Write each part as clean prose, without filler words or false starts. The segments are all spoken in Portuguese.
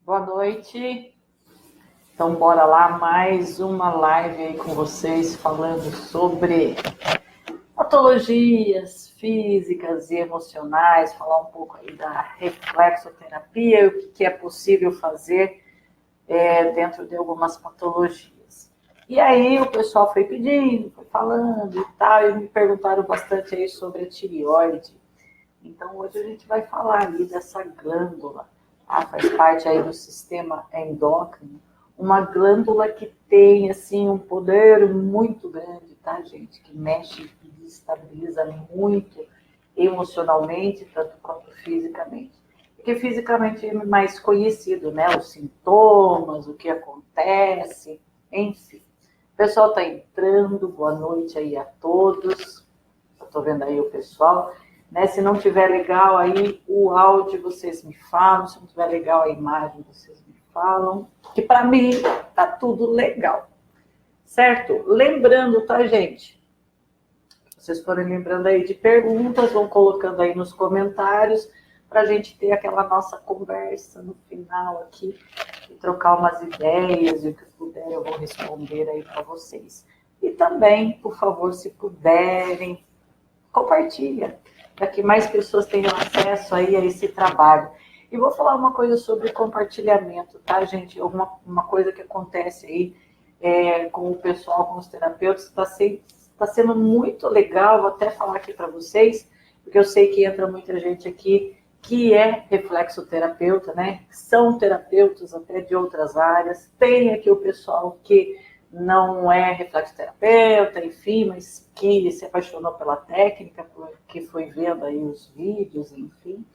Boa noite. Então, bora lá, mais uma live aí com vocês, falando sobre patologias físicas e emocionais, falar um pouco aí da reflexoterapia e o que é possível fazer dentro de algumas patologias. E aí o pessoal foi pedindo, foi falando e tal, e me perguntaram bastante aí sobre a tireoide. Então, hoje a gente vai falar ali dessa glândula, faz parte aí do sistema endócrino, uma glândula que tem, assim, um poder muito grande, tá, gente? Que mexe e desestabiliza muito emocionalmente, tanto quanto fisicamente. Porque fisicamente é mais conhecido, né? Os sintomas, o que acontece, enfim. O pessoal está entrando, boa noite aí a todos. Estou vendo aí o pessoal. Né? Se não tiver legal aí o áudio, vocês me falam. Se não tiver legal a imagem, vocês me falam. Que para mim tá tudo legal. Certo? Lembrando, tá, gente? Vocês forem lembrando aí de perguntas, vão colocando aí nos comentários para a gente ter aquela nossa conversa no final aqui e trocar umas ideias e o que puder eu vou responder aí para vocês. E também, por favor, se puderem, compartilha, para que mais pessoas tenham acesso aí a esse trabalho. E vou falar uma coisa sobre compartilhamento, tá, gente? Uma coisa que acontece aí com o pessoal, com os terapeutas, está sendo muito legal, vou até falar aqui para vocês, porque eu sei que entra muita gente aqui que é reflexoterapeuta, né? São terapeutas até de outras áreas. Tem aqui o pessoal que não é reflexoterapeuta, enfim, mas que se apaixonou pela técnica, que foi vendo aí os vídeos, enfim,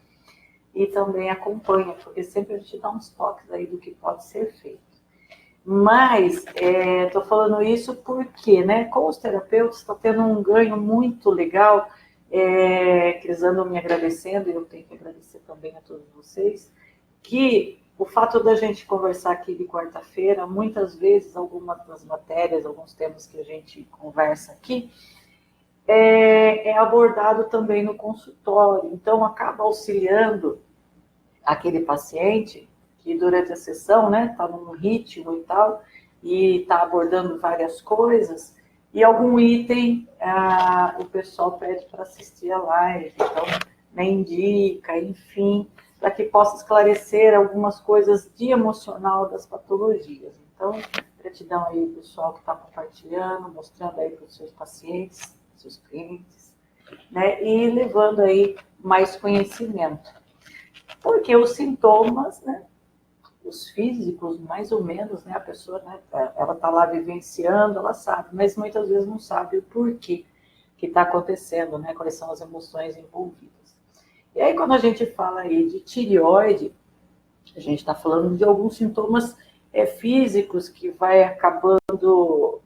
e também acompanha, porque sempre a gente dá uns toques aí do que pode ser feito. Mas estou falando isso porque, né, com os terapeutas está tendo um ganho muito legal, que eles andam me agradecendo, e eu tenho que agradecer também a todos vocês, que o fato da gente conversar aqui de quarta-feira, muitas vezes, algumas das matérias, alguns temas que a gente conversa aqui, é abordado também no consultório. Então, acaba auxiliando aquele paciente que durante a sessão, né, está num ritmo e tal, e está abordando várias coisas, e algum item o pessoal pede para assistir a live, então, né, indica, enfim, para que possa esclarecer algumas coisas de emocional das patologias. Então, gratidão aí, pessoal que está compartilhando, mostrando aí para os seus pacientes, seus clientes, né, e levando aí mais conhecimento. Porque os sintomas, né, os físicos, mais ou menos, né, a pessoa, né, ela está lá vivenciando, ela sabe, mas muitas vezes não sabe o porquê que está acontecendo, né, quais são as emoções envolvidas. E aí, quando a gente fala aí de tireoide, a gente está falando de alguns sintomas físicos que vai acabando,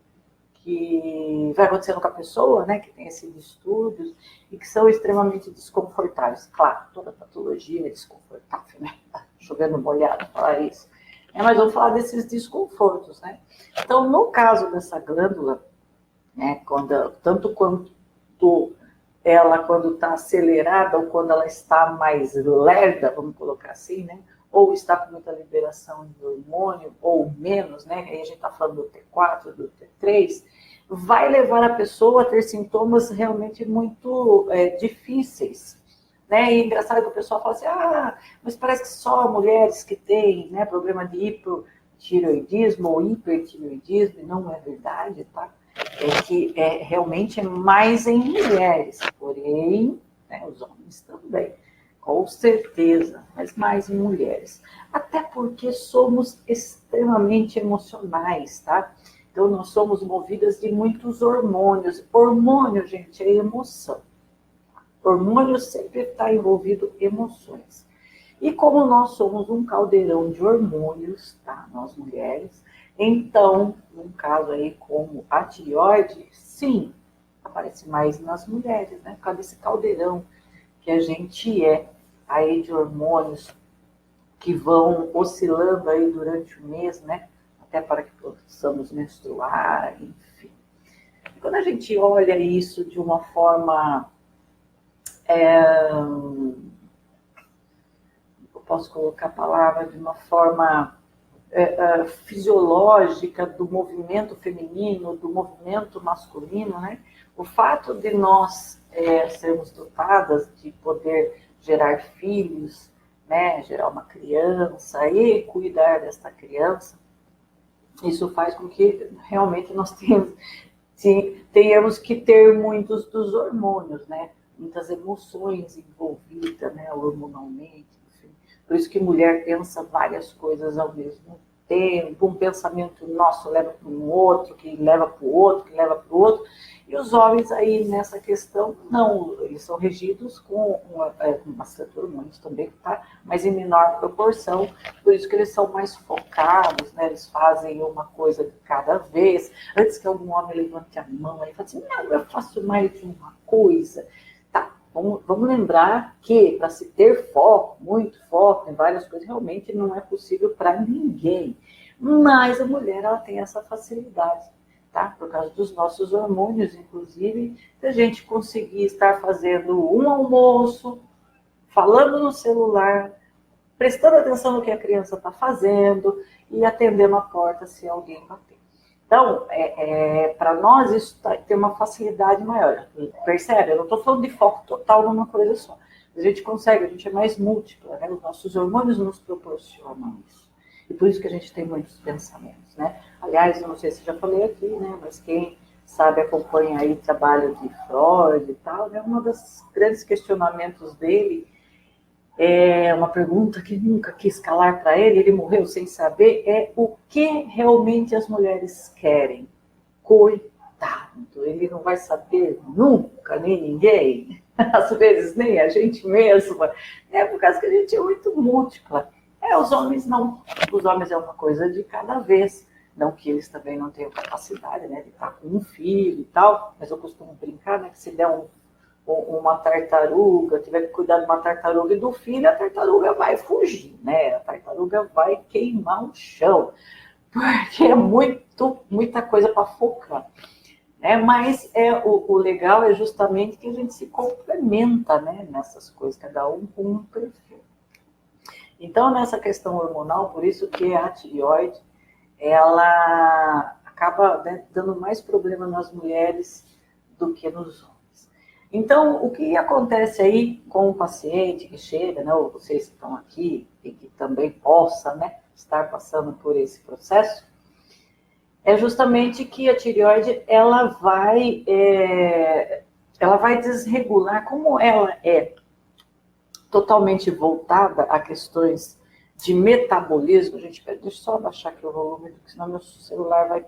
que vai acontecendo com a pessoa, né, que tem esses distúrbios e que são extremamente desconfortáveis. Claro, toda patologia é desconfortável, né? Chovendo molhado falar isso. Mas vamos falar desses desconfortos, né? Então, no caso dessa glândula, né, tanto quanto ela, quando está acelerada ou quando ela está mais lerda, vamos colocar assim, né? Ou está com muita liberação de hormônio, ou menos, né? Aí a gente está falando do T4, do T3, vai levar a pessoa a ter sintomas realmente muito difíceis. Né? E é engraçado que o pessoal fala assim, mas parece que só mulheres que têm, né, problema de hipotireoidismo ou hipertireoidismo, e não é verdade, tá? É que realmente é mais em mulheres, porém, né, os homens também, com certeza, mas mais em mulheres. Até porque somos extremamente emocionais, tá? Então, nós somos movidas de muitos hormônios. Hormônio, gente, é emoção. Hormônio sempre está envolvido emoções. E como nós somos um caldeirão de hormônios, tá? Nós mulheres, então, num caso aí como a tireoide, sim, aparece mais nas mulheres, né? Por causa desse caldeirão que a gente aí de hormônios que vão oscilando aí durante o mês, né? Até para que possamos menstruar, enfim. E quando a gente olha isso de uma forma posso colocar a palavra, de uma forma fisiológica do movimento feminino, do movimento masculino, né? O fato de nós sermos dotadas de poder gerar filhos, né, gerar uma criança e cuidar desta criança, isso faz com que realmente nós tenhamos que ter muitos dos hormônios, né? Muitas emoções envolvidas, né, hormonalmente, enfim. Por isso que mulher pensa várias coisas ao mesmo tempo, um pensamento nosso leva para um outro, que leva para o outro, que leva para o outro, e os homens aí nessa questão, não, eles são regidos com uma série de hormônios também, tá? Mas em menor proporção, por isso que eles são mais focados, né? Eles fazem uma coisa de cada vez. Antes que algum homem levante a mão e fale assim, não, eu faço mais de uma coisa. Tá, vamos lembrar que para se ter foco, muito foco em várias coisas, realmente não é possível para ninguém. Mas a mulher, ela tem essa facilidade. Tá? Por causa dos nossos hormônios, inclusive, a gente conseguir estar fazendo um almoço, falando no celular, prestando atenção no que a criança está fazendo e atendendo a porta se alguém bater. Então, para nós isso tem uma facilidade maior. Percebe? Eu não estou falando de foco total numa coisa só. A gente consegue, a gente é mais múltipla, né? Os nossos hormônios nos proporcionam isso. E por isso que a gente tem muitos pensamentos, né? Aliás, eu não sei se já falei aqui, né? Mas quem sabe, acompanha aí o trabalho de Freud e tal, né? Um dos grandes questionamentos dele é uma pergunta que nunca quis calar para ele morreu sem saber, é o que realmente as mulheres querem. Coitado, ele não vai saber nunca, nem ninguém, às vezes nem a gente mesma, por causa que a gente é muito múltipla. Os homens não, os homens é uma coisa de cada vez, não que eles também não tenham capacidade, né, de estar com um filho e tal, mas eu costumo brincar, né, que se der uma tartaruga, tiver que cuidar de uma tartaruga e do filho, a tartaruga vai fugir, né, a tartaruga vai queimar o chão, porque é muita coisa para focar. Mas o legal é justamente que a gente se complementa, né, nessas coisas, cada um com um perfil. Então, nessa questão hormonal, por isso que a tireoide, ela acaba, né, dando mais problema nas mulheres do que nos homens. Então, o que acontece aí com o paciente que chega, né, ou vocês que estão aqui e que também possa, né, estar passando por esse processo, é justamente que a tireoide, ela vai desregular, como ela é totalmente voltada a questões de metabolismo. Gente, deixa eu só abaixar aqui o volume, porque senão meu celular vai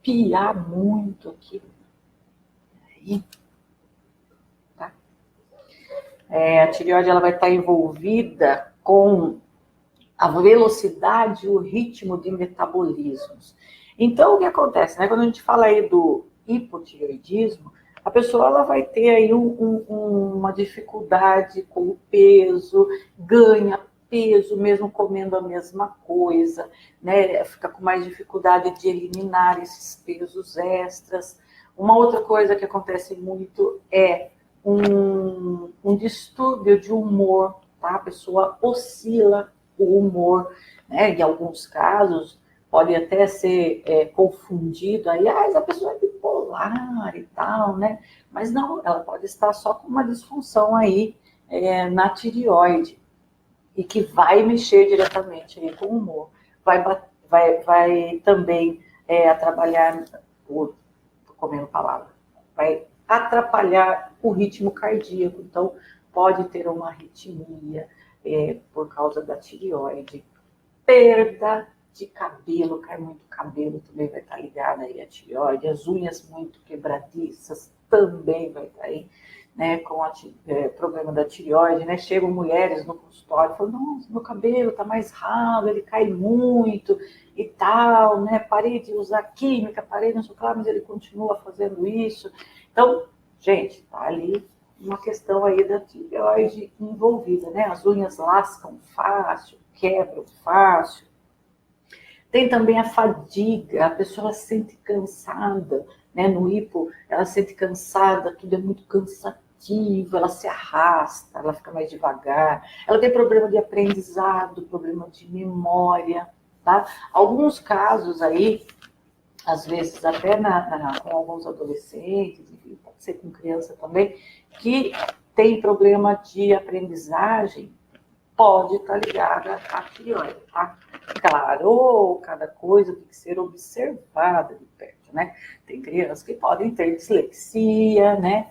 piar muito aqui. Aí. Tá? A tireoide, ela vai estar envolvida com a velocidade e o ritmo de metabolismos. Então, o que acontece, né? Quando a gente fala aí do hipotireoidismo, a pessoa ela vai ter aí uma dificuldade com o peso, ganha peso mesmo comendo a mesma coisa, né? Fica com mais dificuldade de eliminar esses pesos extras. Uma outra coisa que acontece muito é um distúrbio de humor, tá? A pessoa oscila o humor, né? Em alguns casos pode até ser confundido, aí, a pessoa é bipolar e tal, né? Mas não, ela pode estar só com uma disfunção aí na tireoide e que vai mexer diretamente aí com o humor. Vai também atrapalhar, tô comendo palavra, vai atrapalhar o ritmo cardíaco, então pode ter uma arritmia por causa da tireoide, perda de cabelo, cai muito cabelo, também vai estar ligada aí a tireoide, as unhas muito quebradiças também vai estar aí, né, com problema da tireoide, né, chegam mulheres no consultório, falam, nossa, meu cabelo tá mais ralo, ele cai muito e tal, né, parei de usar química, parei não sei o que lá, mas ele continua fazendo isso. Então, gente, tá ali uma questão aí da tireoide envolvida, né, as unhas lascam fácil, quebram fácil. Tem também a fadiga, a pessoa se sente cansada, né? No hipo, ela se sente cansada, tudo é muito cansativo, ativa, ela se arrasta, ela fica mais devagar, ela tem problema de aprendizado, problema de memória, tá? Alguns casos aí, às vezes até com alguns adolescentes, enfim, pode ser com criança também, que tem problema de aprendizagem, pode estar ligada à tireoide, tá? Claro, cada coisa tem que ser observada de perto, né? Tem crianças que podem ter dislexia, né?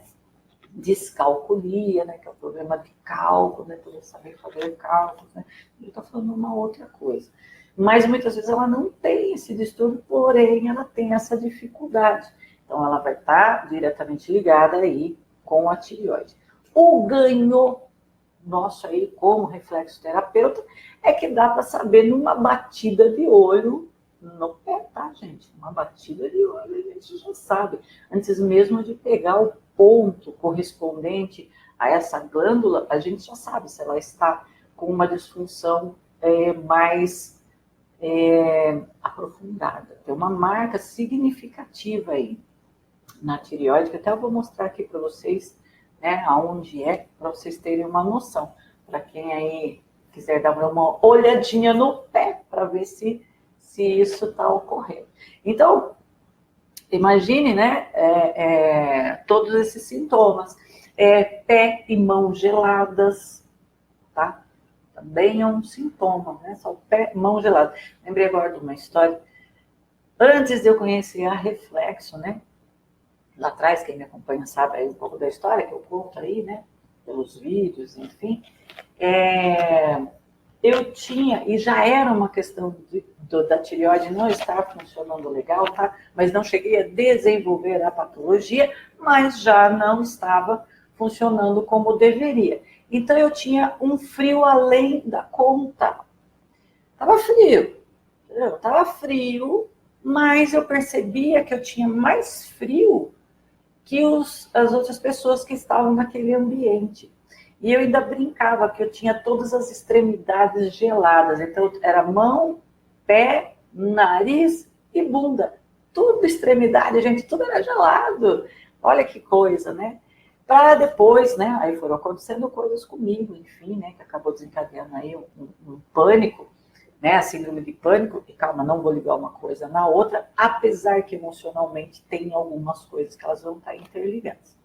Descalculia, né? Que é o problema de cálculo, né? Poder saber fazer cálculos, né? Eu estou falando uma outra coisa. Mas muitas vezes ela não tem esse distúrbio, porém ela tem essa dificuldade. Então ela vai estar diretamente ligada aí com a tireoide. O ganho nosso aí como reflexoterapeuta é que dá para saber numa batida de olho no pé, tá, gente? Uma batida de olho a gente já sabe. Antes mesmo de pegar o ponto correspondente a essa glândula, a gente já sabe se ela está com uma disfunção mais aprofundada. Tem uma marca significativa aí na tireoide, que até eu vou mostrar aqui para vocês, né, aonde é, para vocês terem uma noção. Para quem aí quiser dar uma olhadinha no pé, para ver se isso está ocorrendo. Então, imagine, né, todos esses sintomas. Pé e mão geladas, tá? Também é um sintoma, né? Só pé, mão gelada. Lembrei agora de uma história. Antes de eu conhecer a Reflexo, né? Lá atrás, quem me acompanha sabe aí um pouco da história que eu conto aí, né? Pelos vídeos, enfim. Eu tinha, e já era uma questão da tireoide não estar funcionando legal, tá? Mas não cheguei a desenvolver a patologia, mas já não estava funcionando como deveria. Então eu tinha um frio além da conta. Tava frio, entendeu? Tava frio, mas eu percebia que eu tinha mais frio que as outras pessoas que estavam naquele ambiente. E eu ainda brincava que eu tinha todas as extremidades geladas. Então, era mão, pé, nariz e bunda. Tudo extremidade, gente, tudo era gelado. Olha que coisa, né? Para depois, né? Aí foram acontecendo coisas comigo, enfim, né? Que acabou desencadeando aí um pânico, né? A síndrome de pânico. E calma, não vou ligar uma coisa na outra, apesar que emocionalmente tem algumas coisas que elas vão estar interligadas.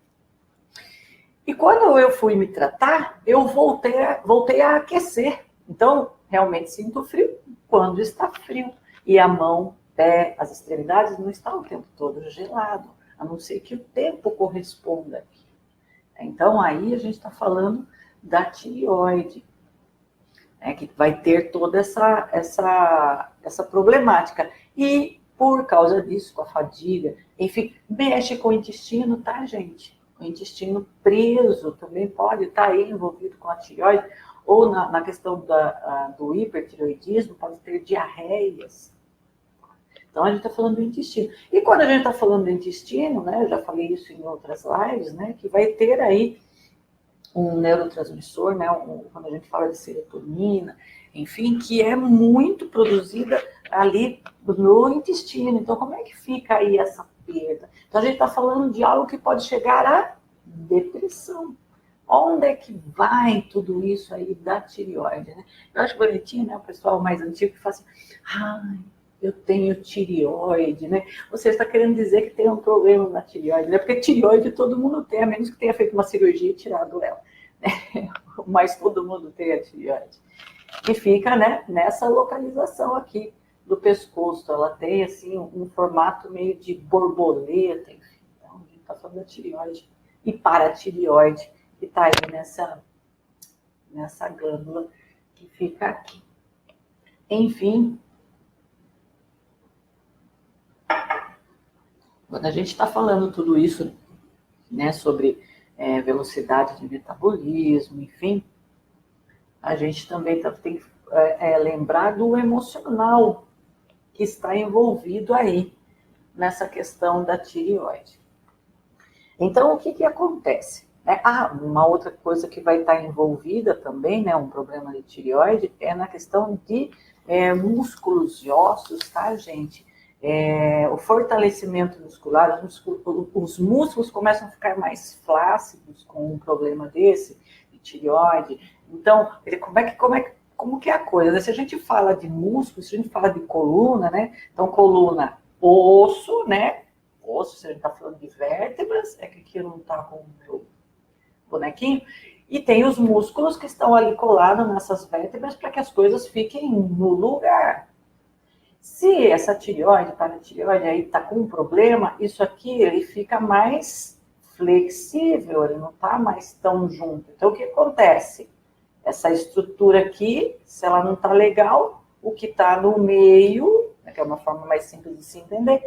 E quando eu fui me tratar, eu voltei a aquecer. Então, realmente sinto frio quando está frio. E a mão, pé, as extremidades não estão o tempo todo gelado, a não ser que o tempo corresponda aqui. Então, aí a gente está falando da tireoide, né, que vai ter toda essa problemática. E, por causa disso, com a fadiga, enfim, mexe com o intestino, tá, gente? O intestino preso também pode estar aí envolvido com a tireoide, ou na questão do hipertireoidismo, pode ter diarreias. Então, a gente está falando do intestino. E quando a gente está falando do intestino, né, eu já falei isso em outras lives, né, que vai ter aí um neurotransmissor, né, quando a gente fala de serotonina, enfim, que é muito produzida ali no intestino. Então, como é que fica aí essa perda? Então, a gente está falando de algo que pode chegar à depressão. Onde é que vai tudo isso aí da tireoide, né? Eu acho bonitinho, né, o pessoal mais antigo que fala assim, ai, eu tenho tireoide, né? Você está querendo dizer que tem um problema na tireoide, né? Porque tireoide todo mundo tem, a menos que tenha feito uma cirurgia e tirado ela, né? Mas todo mundo tem a tireoide. E fica, né, nessa localização aqui do pescoço. Ela tem, assim, um formato meio de borboleta, enfim. Então, a gente está falando da tireoide e paratireoide, que está aí nessa glândula que fica aqui. Enfim, quando a gente está falando tudo isso, né, sobre velocidade de metabolismo, enfim, a gente também tem que lembrar do emocional que está envolvido aí nessa questão da tireoide. Então, o que acontece? Uma outra coisa que vai estar envolvida também, né, um problema de tireoide, é na questão de músculos e ossos, tá, gente? o fortalecimento muscular, os músculos começam a ficar mais flácidos com um problema desse, de tireoide. Então, como que é a coisa? Né? Se a gente fala de músculo, se a gente fala de coluna, né? Então, coluna, osso, né? Osso, se a gente está falando de vértebras, é que aqui eu não está com o meu bonequinho, e tem os músculos que estão ali colados nessas vértebras para que as coisas fiquem no lugar. Se essa tireoide, paratireoide, aí está com um problema, isso aqui ele fica mais flexível, ele não está mais tão junto. Então, o que acontece? Essa estrutura aqui, se ela não está legal, o que está no meio, que é uma forma mais simples de se entender,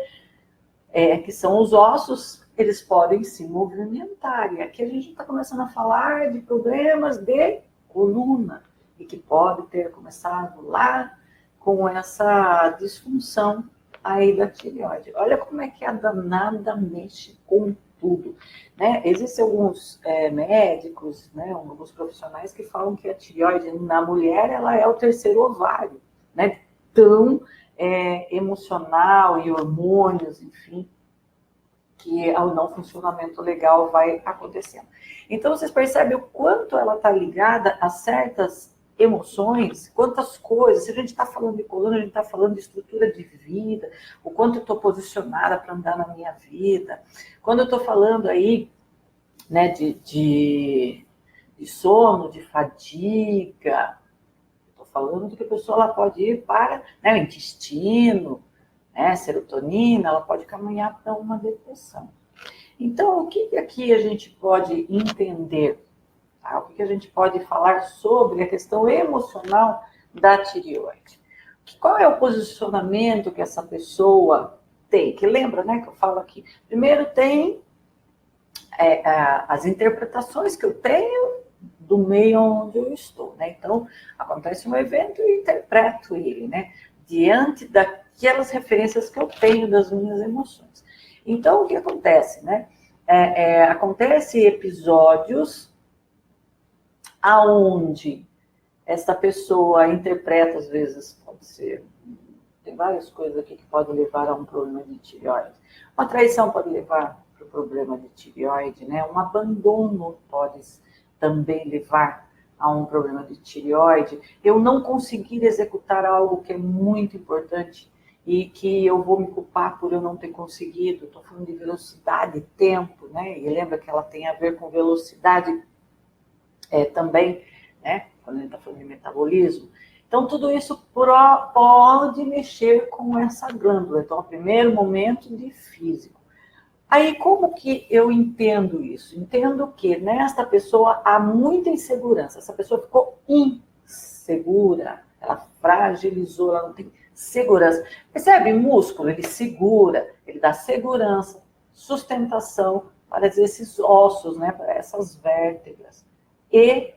que são os ossos, eles podem se movimentar. E aqui a gente está começando a falar de problemas de coluna, e que pode ter começado lá com essa disfunção aí da tireoide. Olha como é que a danada mexe com tudo, né? Existem alguns médicos, né, alguns profissionais que falam que a tireoide na mulher, ela é o terceiro ovário, né? Tão emocional e hormônios, enfim, que ao não funcionamento legal vai acontecendo. Então, vocês percebem o quanto ela está ligada a certas emoções, quantas coisas. Se a gente está falando de coluna, a gente está falando de estrutura de vida, o quanto eu estou posicionada para andar na minha vida. Quando eu estou falando aí, né, de sono, de fadiga, estou falando de que a pessoa ela pode ir para, né, o intestino, né, serotonina, ela pode caminhar para uma depressão. Então, o que aqui a gente pode entender? Tá? O que a gente pode falar sobre a questão emocional da tireoide? Qual é o posicionamento que essa pessoa tem? Que lembra, né, que eu falo aqui? Primeiro tem as interpretações que eu tenho do meio onde eu estou, né? Então, acontece um evento e eu interpreto ele, né? Diante daquelas referências que eu tenho das minhas emoções. Então, o que acontece, né? Acontece episódios aonde essa pessoa interpreta, às vezes, pode ser, tem várias coisas aqui que podem levar a um problema de tireoide. Uma traição pode levar para o problema de tireoide, né? Um abandono pode também levar a um problema de tireoide. Eu não conseguir executar algo que é muito importante e que eu vou me culpar por eu não ter conseguido. Estou falando de velocidade e tempo, né? E lembra que ela tem a ver com velocidade também, né? Quando a gente está falando de metabolismo. Então, tudo isso pode mexer com essa glândula. Então, o primeiro momento de físico. Aí, como que eu entendo isso? Entendo que nesta pessoa há muita insegurança. Essa pessoa ficou insegura, ela fragilizou, ela não tem segurança. Percebe? Músculo, ele segura, ele dá segurança, sustentação para esses ossos, né? Para essas vértebras. E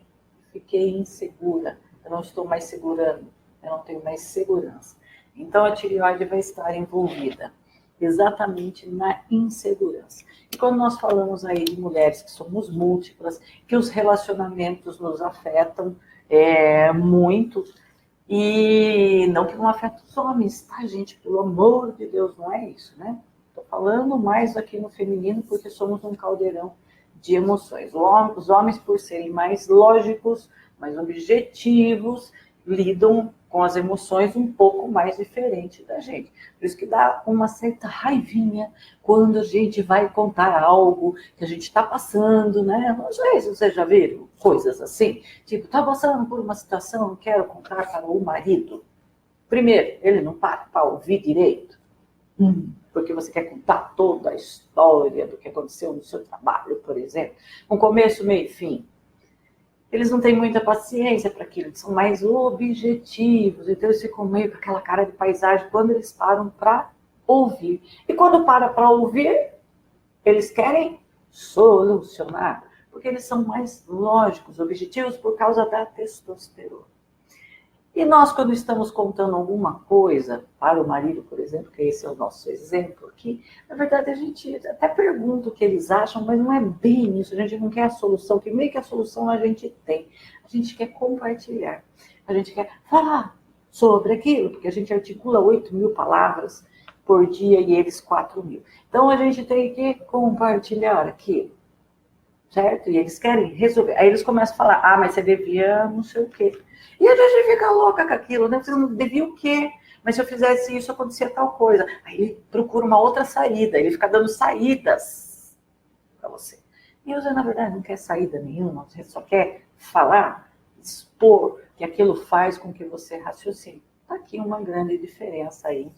fiquei insegura, eu não estou mais segurando, eu não tenho mais segurança. Então, a tireoide vai estar envolvida exatamente na insegurança. E quando nós falamos aí de mulheres que somos múltiplas, que os relacionamentos nos afetam muito, e não que não afeta os homens, tá, gente? Pelo amor de Deus, não é isso, né? Estou falando mais aqui no feminino porque somos um caldeirão de emoções. Os homens, por serem mais lógicos, mais objetivos, lidam com as emoções um pouco mais diferente da gente. Por isso que dá uma certa raivinha quando a gente vai contar algo que a gente está passando, né? Não sei se vocês já viram coisas assim, tipo, está passando por uma situação, não quero contar para o marido. Primeiro, ele não para ouvir direito. Porque você quer contar toda a história do que aconteceu no seu trabalho, por exemplo. Com começo, meio e fim. Eles não têm muita paciência para aquilo, eles são mais objetivos, então eles ficam meio com aquela cara de paisagem quando eles param para ouvir. E quando para ouvir, eles querem solucionar, porque eles são mais lógicos, objetivos por causa da testosterona. E nós, quando estamos contando alguma coisa para o marido, por exemplo, que esse é o nosso exemplo aqui, na verdade a gente até pergunta o que eles acham, mas não é bem isso, a gente não quer a solução, que meio que a solução a gente tem. A gente quer compartilhar, a gente quer falar sobre aquilo, porque a gente articula 8.000 palavras por dia e eles 4.000. Então, a gente tem que compartilhar aquilo, certo? E eles querem resolver. Aí eles começam a falar, mas você devia não sei o quê. E a gente fica louca com aquilo, né? Você não devia o quê? Mas se eu fizesse isso, acontecia tal coisa. Aí ele procura uma outra saída, ele fica dando saídas para você. E você, na verdade, não quer saída nenhuma, você só quer falar, expor, que aquilo faz com que você raciocine. Está aqui uma grande diferença aí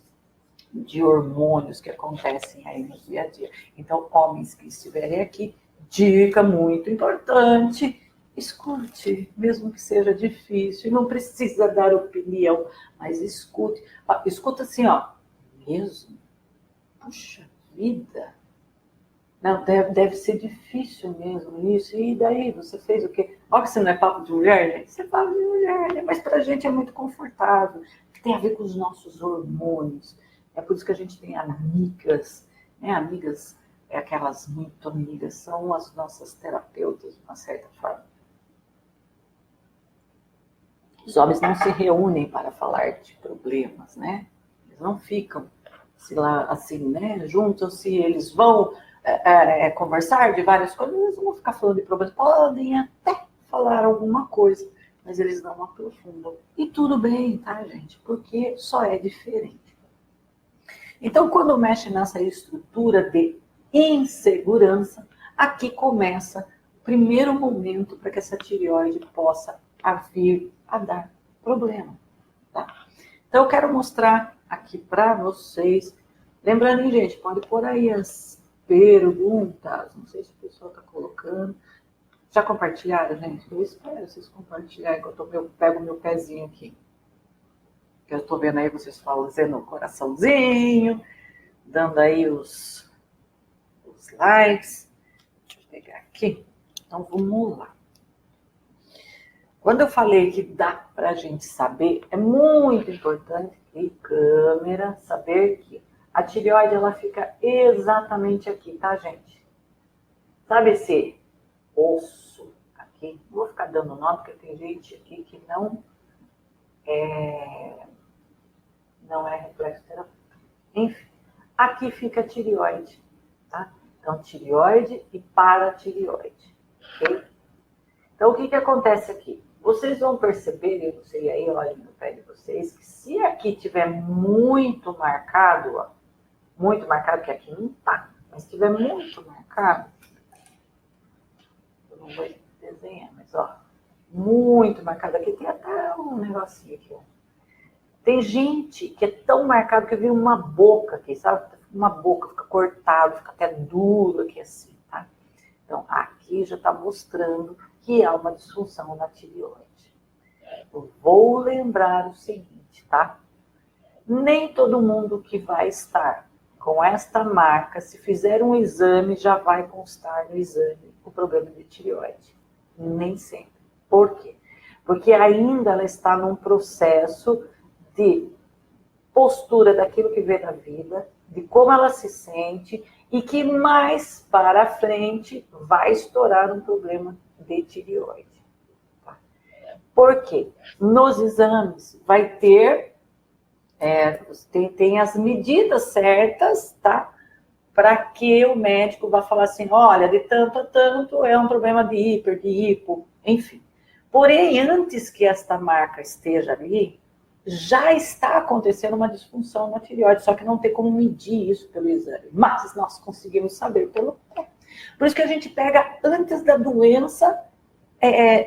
de hormônios que acontecem aí no dia a dia. Então, homens que estiverem aqui, dica muito importante, escute, mesmo que seja difícil, não precisa dar opinião, mas escute. Escuta assim, ó, mesmo? Puxa vida! Não, deve ser difícil mesmo isso. E daí, você fez o quê? Olha que você não é papo de mulher, gente. Você fala de mulher, né? Mas pra gente é muito confortável. Tem a ver com os nossos hormônios. É por isso que a gente tem amigas, né? Amigas, aquelas muito amigas, são as nossas terapeutas, de uma certa forma. Os homens não se reúnem para falar de problemas, né? Eles não ficam assim, né? Juntam-se, eles vão conversar de várias coisas, eles não vão ficar falando de problemas, podem até falar alguma coisa, mas eles não aprofundam. E tudo bem, tá, gente? Porque só é diferente. Então, quando mexe nessa estrutura de insegurança, aqui começa o primeiro momento para que essa tireoide possa vir a dar problema. Tá? Então, eu quero mostrar aqui para vocês. Lembrando, hein, gente, pode pôr aí as perguntas. Não sei se o pessoal está colocando. Já compartilharam, gente? Eu espero vocês compartilharem, enquanto eu pego meu pezinho aqui. Que eu estou vendo aí vocês fazendo o coraçãozinho, dando aí os likes. Deixa eu pegar aqui. Então, vamos lá. Quando eu falei que dá para a gente saber, é muito importante, e câmera, saber que a tireoide, ela fica exatamente aqui, tá, gente? Sabe esse osso aqui? Não vou ficar dando nome, porque tem gente aqui que não é reflexo terapêutico. Enfim, aqui fica a tireoide, tá? Então, tireoide e paratireoide, ok? Então, o que acontece aqui? Vocês vão perceber, eu não sei aí, olhem no pé de vocês, que se aqui tiver muito marcado, ó, muito marcado, que aqui não tá, mas se tiver muito marcado, eu não vou desenhar, mas ó, muito marcado, aqui tem até um negocinho aqui, ó. Tem gente que é tão marcado que vira uma boca aqui, sabe? Uma boca, fica cortado, fica até duro aqui assim, tá? Então, aqui já está mostrando que há uma disfunção na tireoide. Eu vou lembrar o seguinte, tá? Nem todo mundo que vai estar com esta marca, se fizer um exame, já vai constar no exame o problema de tireoide. Nem sempre. Por quê? Porque ainda ela está num processo de postura daquilo que vê na vida, de como ela se sente e que mais para frente vai estourar um problema de tireoide. Tá? Por quê? Nos exames vai ter, tem as medidas certas, tá? Para que o médico vá falar assim, olha, de tanto a tanto é um problema de hiper, de hipo, enfim. Porém, antes que esta marca esteja ali, já está acontecendo uma disfunção na tireoide, só que não tem como medir isso pelo exame. Mas nós conseguimos saber pelo pé. Por isso que a gente pega antes da doença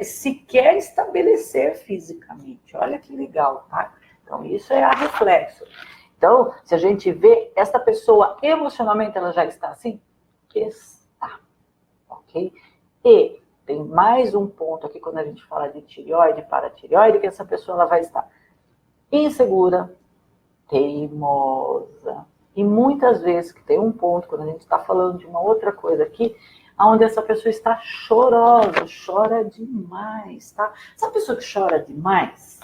sequer estabelecer fisicamente. Olha que legal, tá? Então, isso é a reflexo. Então, se a gente vê, essa pessoa emocionalmente ela já está assim? Está. Ok? E tem mais um ponto aqui quando a gente fala de tireoide, paratireoide, que essa pessoa ela vai estar insegura, teimosa. E muitas vezes, que tem um ponto, quando a gente está falando de uma outra coisa aqui, onde essa pessoa está chorosa, chora demais, tá? Essa pessoa que chora demais,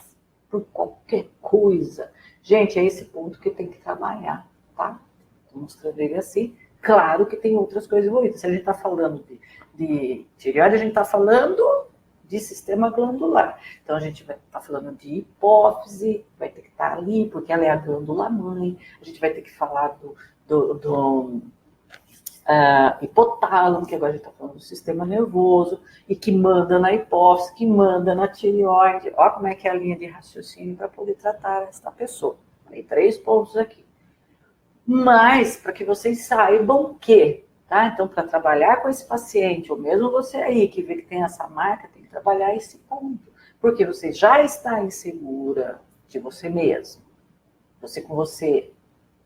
por qualquer coisa, gente, é esse ponto que tem que trabalhar, tá? Estou mostrando ele assim. Claro que tem outras coisas envolvidas. Se a gente está falando de tireoide, a gente está falando de sistema glandular. Então, a gente vai estar falando de hipófise, vai ter que estar ali, porque ela é a glândula mãe. A gente vai ter que falar do hipotálamo, que agora a gente está falando do sistema nervoso, e que manda na hipófise, que manda na tireoide. Olha como é que é a linha de raciocínio para poder tratar esta pessoa. Tem 3 pontos aqui. Mas, para que vocês saibam que, tá? Então, para trabalhar com esse paciente, ou mesmo você aí que vê que tem essa marca, tem que trabalhar esse ponto. Porque você já está insegura de você mesmo. Você com você.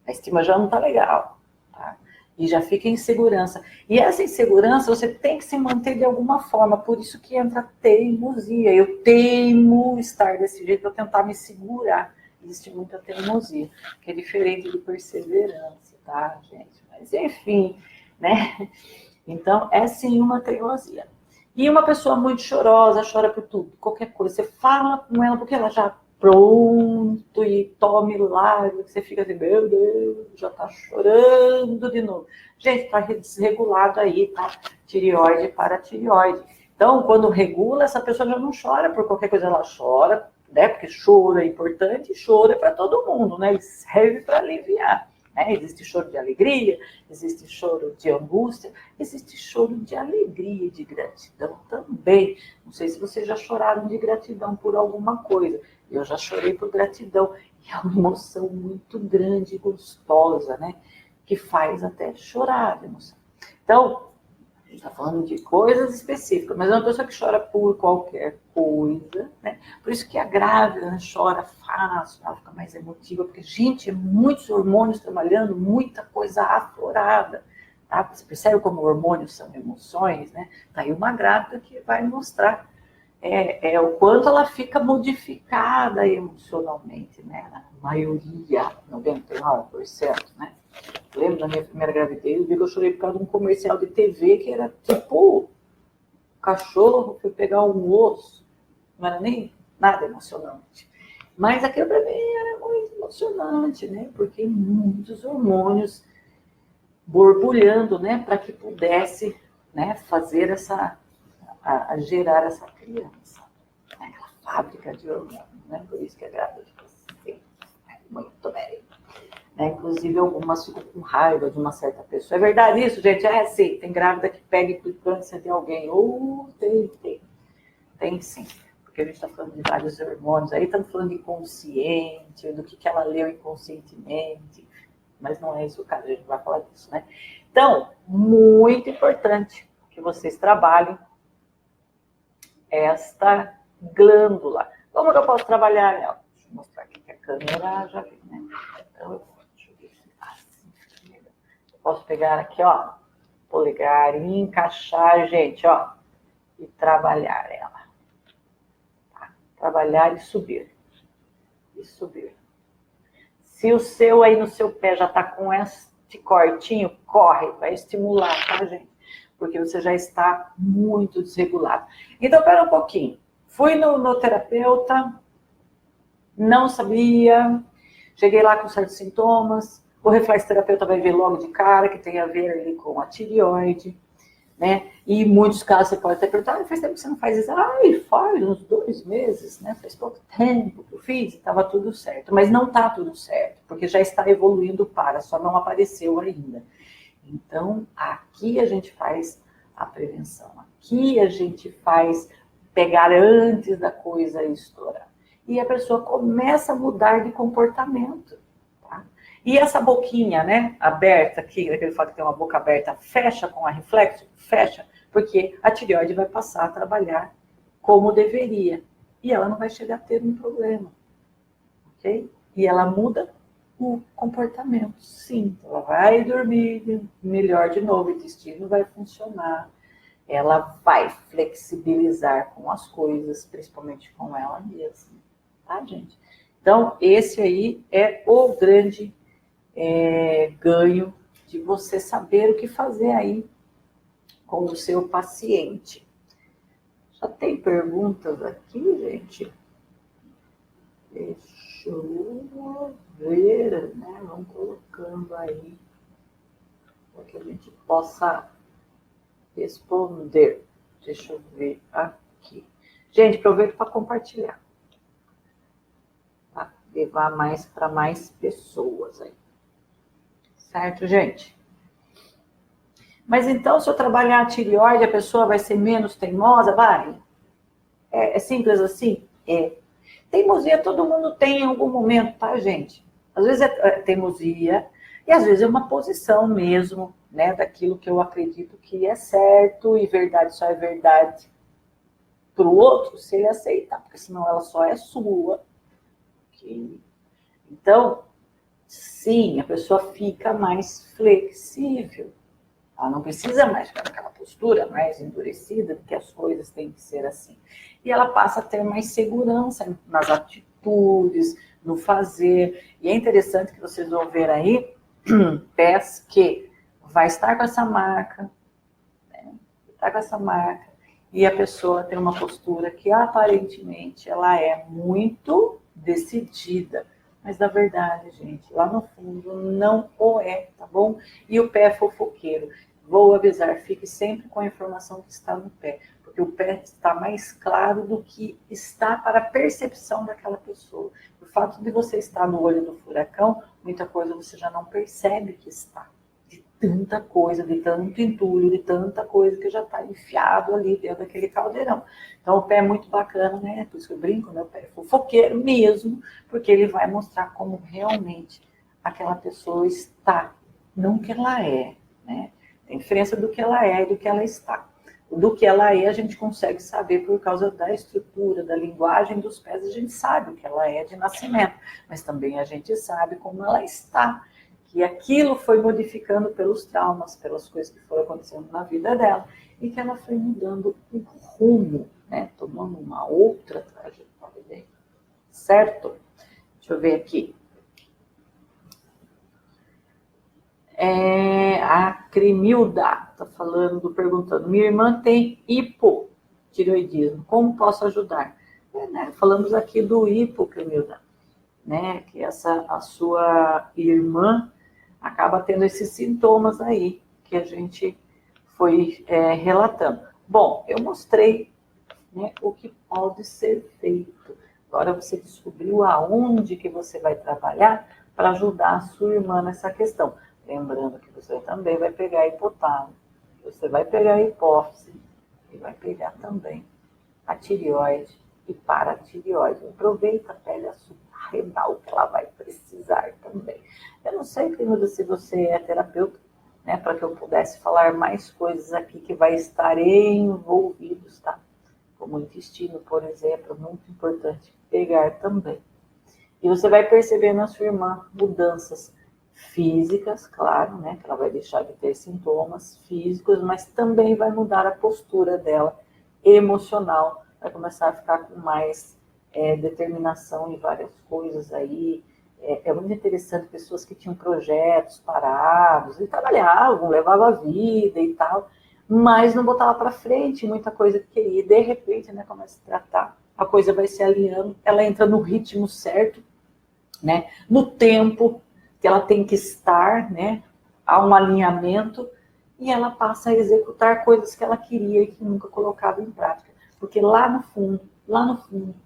A estima já não está legal, tá? E já fica em insegurança. E essa insegurança você tem que se manter de alguma forma. Por isso que entra a teimosia. Eu teimo estar desse jeito para tentar me segurar. Existe muita teimosia, que é diferente de perseverança, tá, gente? Mas, enfim, né? Então, é sim uma teimosia. E uma pessoa muito chorosa, chora por tudo, qualquer coisa. Você fala com ela porque ela já pronto e tome milagre. Você fica assim, meu Deus, já tá chorando de novo. Gente, tá desregulado aí, tá? Tireoide para tireoide. Então, quando regula, essa pessoa já não chora por qualquer coisa, ela chora, né? Porque choro é importante, choro é para todo mundo, né? Ele serve para aliviar. Né? Existe choro de alegria, existe choro de angústia, existe choro de alegria e de gratidão também. Não sei se vocês já choraram de gratidão por alguma coisa. Eu já chorei por gratidão. E é uma emoção muito grande e gostosa, né? Que faz até chorar de emoção. Então, a gente está falando de coisas específicas, mas é uma pessoa que chora por qualquer coisa, né? Por isso que a grávida, né, chora fácil, ela fica mais emotiva, porque, gente, é muitos hormônios trabalhando, muita coisa aflorada, tá? Você percebe como hormônios são emoções, né? Tá aí uma grávida que vai mostrar o quanto ela fica modificada emocionalmente, né? Na maioria, 99%, né? Lembro da minha primeira gravidez, eu vi que eu chorei por causa de um comercial de TV que era tipo, o cachorro foi pegar um osso, não era nem nada emocionante. Mas aquilo para mim era muito emocionante, né? Porque muitos hormônios borbulhando, né? Para que pudesse, né, fazer gerar essa criança. Aquela fábrica de hormônios, né? Por isso que a grávida fica assim, muito bem. Inclusive, algumas ficam com raiva de uma certa pessoa. É verdade isso, gente? Sim. Tem grávida que pega implicância de alguém. Tem sim. Porque a gente está falando de vários hormônios. Aí estamos falando de inconsciente, do que ela leu inconscientemente. Mas não é isso o caso, a gente vai falar disso, né? Então, muito importante que vocês trabalhem esta glândula. Como que eu posso trabalhar nela? Deixa eu mostrar aqui que a câmera já vem, né? Então, posso pegar aqui, ó, polegar e encaixar, gente, ó, e trabalhar ela. Tá? Trabalhar e subir. E subir. Se o seu aí no seu pé já tá com este cortinho, corre, vai estimular, tá, gente? Porque você já está muito desregulado. Então, pera um pouquinho. Fui no terapeuta, não sabia, cheguei lá com certos sintomas. O reflexoterapeuta vai ver logo de cara que tem a ver ali com a tireoide, né? E em muitos casos você pode até perguntar, faz tempo que você não faz isso? Faz uns 2 meses, né? Faz pouco tempo que eu fiz e estava tudo certo. Mas não está tudo certo, porque já está evoluindo só não apareceu ainda. Então, aqui a gente faz a prevenção. Aqui a gente faz pegar antes da coisa estourar. E a pessoa começa a mudar de comportamento. E essa boquinha, né, aberta aqui, ele fala que tem uma boca aberta, fecha com a reflexo? Fecha, porque a tireoide vai passar a trabalhar como deveria. E ela não vai chegar a ter um problema, ok? E ela muda o comportamento, sim. Ela vai dormir melhor de novo, o intestino vai funcionar. Ela vai flexibilizar com as coisas, principalmente com ela mesma, tá, gente? Então, esse aí é o grande ganho de você saber o que fazer aí com o seu paciente. Já tem perguntas aqui, gente? Deixa eu ver, né? Vamos colocando aí para que a gente possa responder. Deixa eu ver aqui. Gente, aproveito para compartilhar. Tá? Levar mais para mais pessoas aí. Certo, gente? Mas então, se eu trabalhar a tireoide, a pessoa vai ser menos teimosa? Vai? É simples assim? É. Teimosia todo mundo tem em algum momento, tá, gente? Às vezes é teimosia e às vezes é uma posição mesmo, né, daquilo que eu acredito que é certo e verdade só é verdade para o outro se ele aceitar, porque senão ela só é sua. Okay? Então, sim, a pessoa fica mais flexível. Ela não precisa mais ficar naquela postura mais endurecida, porque as coisas têm que ser assim. E ela passa a ter mais segurança nas atitudes, no fazer. E é interessante que vocês vão ver aí pés que vai estar com essa marca, né? Está com essa marca, e a pessoa tem uma postura que aparentemente ela é muito decidida. Mas na verdade, gente, lá no fundo não o é, tá bom? E o pé é fofoqueiro. Vou avisar, fique sempre com a informação que está no pé, porque o pé está mais claro do que está para a percepção daquela pessoa. O fato de você estar no olho do furacão, muita coisa você já não percebe que está. De tanta coisa, de tanto entulho, de tanta coisa que já está enfiado ali dentro daquele caldeirão. Então o pé é muito bacana, né? Por isso que eu brinco, meu pé é fofoqueiro mesmo, porque ele vai mostrar como realmente aquela pessoa está, não que ela é, né? Tem diferença do que ela é e do que ela está. Do que ela é, a gente consegue saber por causa da estrutura, da linguagem dos pés, a gente sabe o que ela é de nascimento, mas também a gente sabe como ela está, que aquilo foi modificando pelos traumas, pelas coisas que foram acontecendo na vida dela, e que ela foi mudando o rumo, né? Tomando uma outra trajetória, certo? Deixa eu ver aqui. A Cremilda está falando, perguntando, minha irmã tem hipotireoidismo, como posso ajudar? Né? Falamos aqui do hipo, Cremilda, né? Que a sua irmã acaba tendo esses sintomas aí que a gente foi relatando. Bom, eu mostrei, né, o que pode ser feito. Agora você descobriu aonde que você vai trabalhar para ajudar a sua irmã nessa questão. Lembrando que você também vai pegar hipotálamo, você vai pegar a hipófise e vai pegar também a tireoide e paratireoide. Aproveita a pele renal que ela vai precisar também. Eu não sei, Clínica, se você é terapeuta, né, para que eu pudesse falar mais coisas aqui que vai estar envolvidos, tá? Como o intestino, por exemplo, muito importante pegar também. E você vai perceber na sua irmã mudanças físicas, claro, né? Que ela vai deixar de ter sintomas físicos, mas também vai mudar a postura dela emocional, vai começar a ficar com mais determinação em várias coisas aí. É muito interessante pessoas que tinham projetos parados, e trabalhavam, levavam a vida e tal, mas não botava para frente muita coisa que queria. E de repente, né, começa a tratar, a coisa vai se alinhando, ela entra no ritmo certo, né, no tempo que ela tem que estar, né, há um alinhamento, e ela passa a executar coisas que ela queria e que nunca colocava em prática. Porque lá no fundo,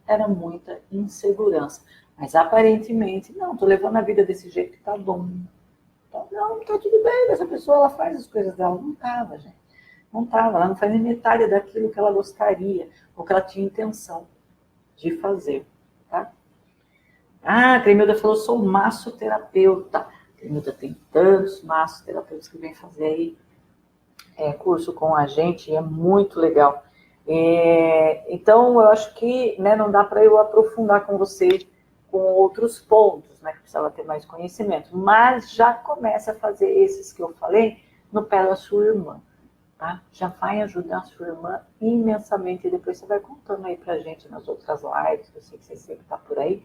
era muita insegurança. Mas aparentemente, não, estou levando a vida desse jeito que tá bom. Então, não, tá tudo bem, essa pessoa ela faz as coisas dela. Não estava, gente. Não estava, ela não faz nem metade daquilo que ela gostaria, ou que ela tinha intenção de fazer, tá? Ah, a Cremilda falou, sou massoterapeuta. A Cremilda tem tantos massoterapeutas que vêm fazer aí curso com a gente, e é muito legal. Então, eu acho que, né, não dá para eu aprofundar com você com outros pontos, né, que precisava ter mais conhecimento, mas já começa a fazer esses que eu falei no pé da sua irmã, tá? Já vai ajudar a sua irmã imensamente, e depois você vai contando aí pra gente nas outras lives, eu sei que você sempre tá por aí,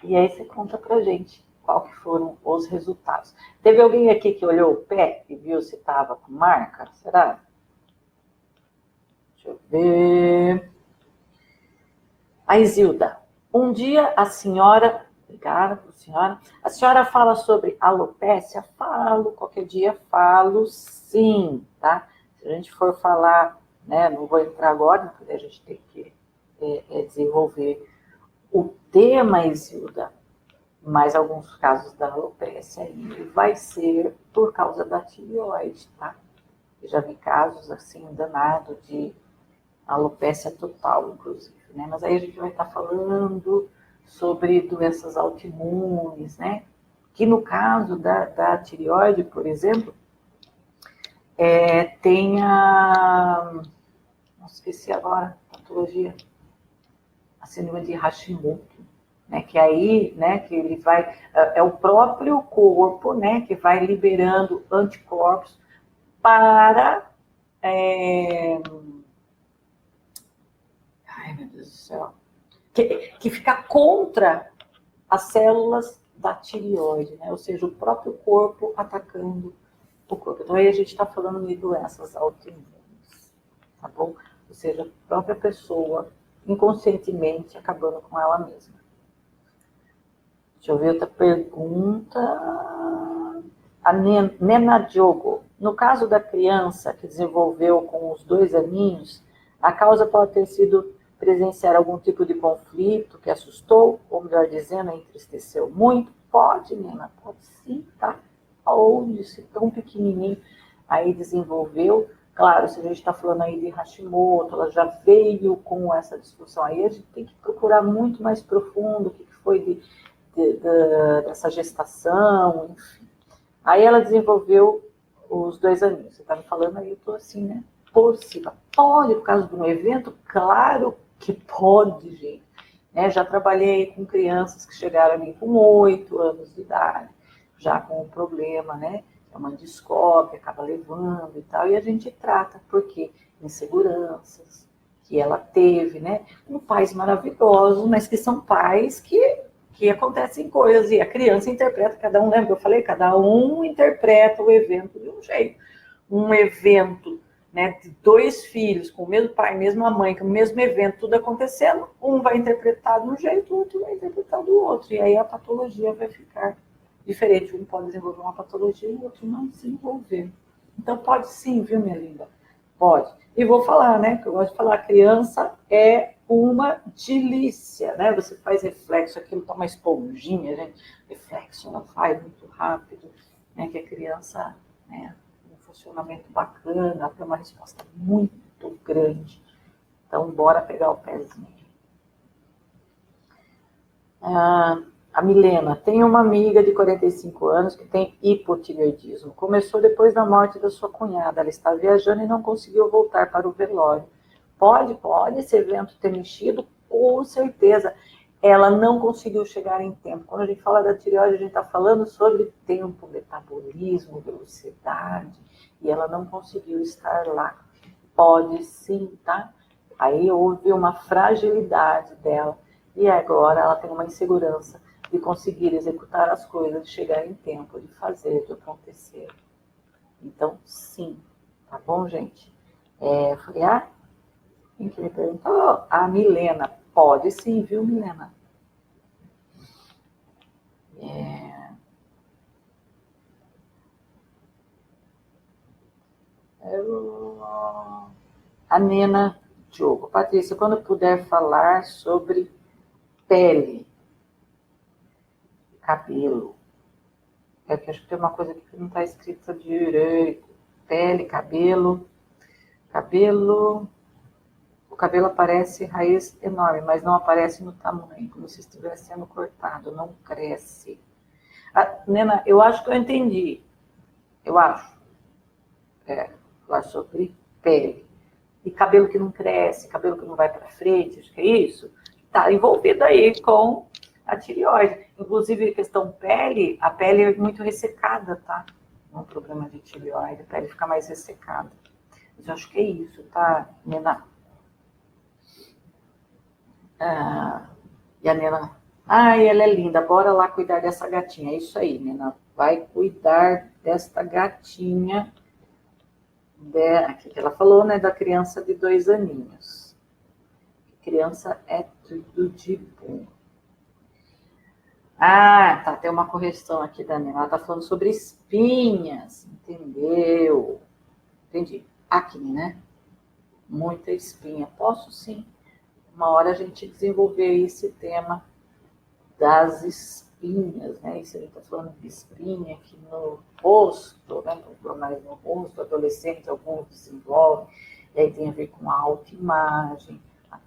e aí você conta pra gente qual que foram os resultados. Teve alguém aqui que olhou o pé e viu se estava com marca? Será? Deixa eu ver. A Isilda. Um dia a senhora... Obrigada, senhora. A senhora fala sobre alopécia? Falo, qualquer dia falo sim, tá? Se a gente for falar, né, não vou entrar agora, porque a gente tem que desenvolver o tema, Isilda, mas alguns casos da alopecia aí vai ser por causa da tireoide, tá? Eu já vi casos assim, danado de alopecia total, inclusive, né? Mas aí a gente vai estar falando sobre doenças autoimunes, né? Que no caso da tireoide, por exemplo, tem a... não esqueci agora, patologia, a síndrome de Hashimoto, né? Que aí, né, que ele vai... É o próprio corpo, né, que vai liberando anticorpos para... ai, meu Deus do céu. Que fica contra as células da tireoide, né? Ou seja, o próprio corpo atacando o corpo. Então, aí a gente está falando de doenças autoimunes, tá bom? Ou seja, a própria pessoa inconscientemente acabando com ela mesma. Deixa eu ver outra pergunta. A Nena Diogo. No caso da criança que desenvolveu com os 2 aninhos, a causa pode ter sido presenciar algum tipo de conflito que assustou, ou melhor dizendo, entristeceu muito? Pode, Nena, pode sim, tá? Ou se tão pequenininho aí desenvolveu. Claro, se a gente está falando aí de Hashimoto, ela já veio com essa disfunção aí, a gente tem que procurar muito mais profundo o que foi dessa gestação, enfim. Aí ela desenvolveu os 2 aninhos. Você está me falando aí, eu estou assim, né? Por cima. Pode, por causa de um evento? Claro que pode, gente. Né? Já trabalhei com crianças que chegaram ali com 8 anos de idade, já com um problema, né? A mãe descobre, acaba levando e tal, e a gente trata, porque inseguranças que ela teve, né? Com pais maravilhosos, mas que são pais que acontecem coisas, e a criança interpreta, cada um, lembra? Eu falei, cada um interpreta o evento de um jeito. Um evento, né, de 2 filhos, com o mesmo pai, mesma mãe, com o mesmo evento, tudo acontecendo, um vai interpretar de um jeito, o outro vai interpretar do outro, e aí a patologia vai ficar diferente. Um pode desenvolver uma patologia e o outro não desenvolver. Então pode sim, viu, minha linda? Pode. E vou falar, né, que eu gosto de falar, a criança é uma delícia, né? Você faz reflexo, aquilo tá uma esponjinha, gente. Reflexo, ela faz muito rápido, né? Que a criança, né, tem um funcionamento bacana, ela tem uma resposta muito grande. Então, bora pegar o pezinho. A Milena, tem uma amiga de 45 anos que tem hipotireoidismo. Começou depois da morte da sua cunhada. Ela está viajando e não conseguiu voltar para o velório. Pode esse evento ter mexido? Com certeza. Ela não conseguiu chegar em tempo. Quando a gente fala da tireoide, a gente está falando sobre tempo, metabolismo, velocidade, e ela não conseguiu estar lá. Pode sim, tá? Aí houve uma fragilidade dela, e agora ela tem uma insegurança de conseguir executar as coisas, de chegar em tempo, de fazer, de acontecer. Então, sim. Tá bom, gente? Falei, quem que me perguntou? A Milena. Pode sim, viu, Milena? A Nena Diogo. Patrícia, quando puder falar sobre pele, cabelo. Que acho que tem uma coisa aqui que não está escrita direito. Pele, cabelo. O cabelo aparece raiz enorme, mas não aparece no tamanho, como se estivesse sendo cortado, não cresce. Nena, eu acho que eu entendi. Eu acho. Falar sobre pele. E cabelo que não cresce, cabelo que não vai para frente, acho que é isso. Está envolvido aí com a tireoide. Inclusive, questão pele, a pele é muito ressecada, tá? Um problema de tireoide, a pele fica mais ressecada. Mas eu acho que é isso, tá, Nena? E a Nena, ela é linda, bora lá cuidar dessa gatinha. É isso aí, Nena, vai cuidar desta gatinha, que ela falou, né, da criança de 2 aninhos. Criança é tudo de bom. Tá, tem uma correção aqui da Nena, ela tá falando sobre espinhas, entendeu? Entendi. Acne, né? Muita espinha. Posso sim. uma hora a gente desenvolver esse tema das espinhas, né? Isso a gente está falando de espinha aqui no rosto, né? Mais no rosto, adolescente, alguns desenvolvem, e aí tem a ver com a autoimagem,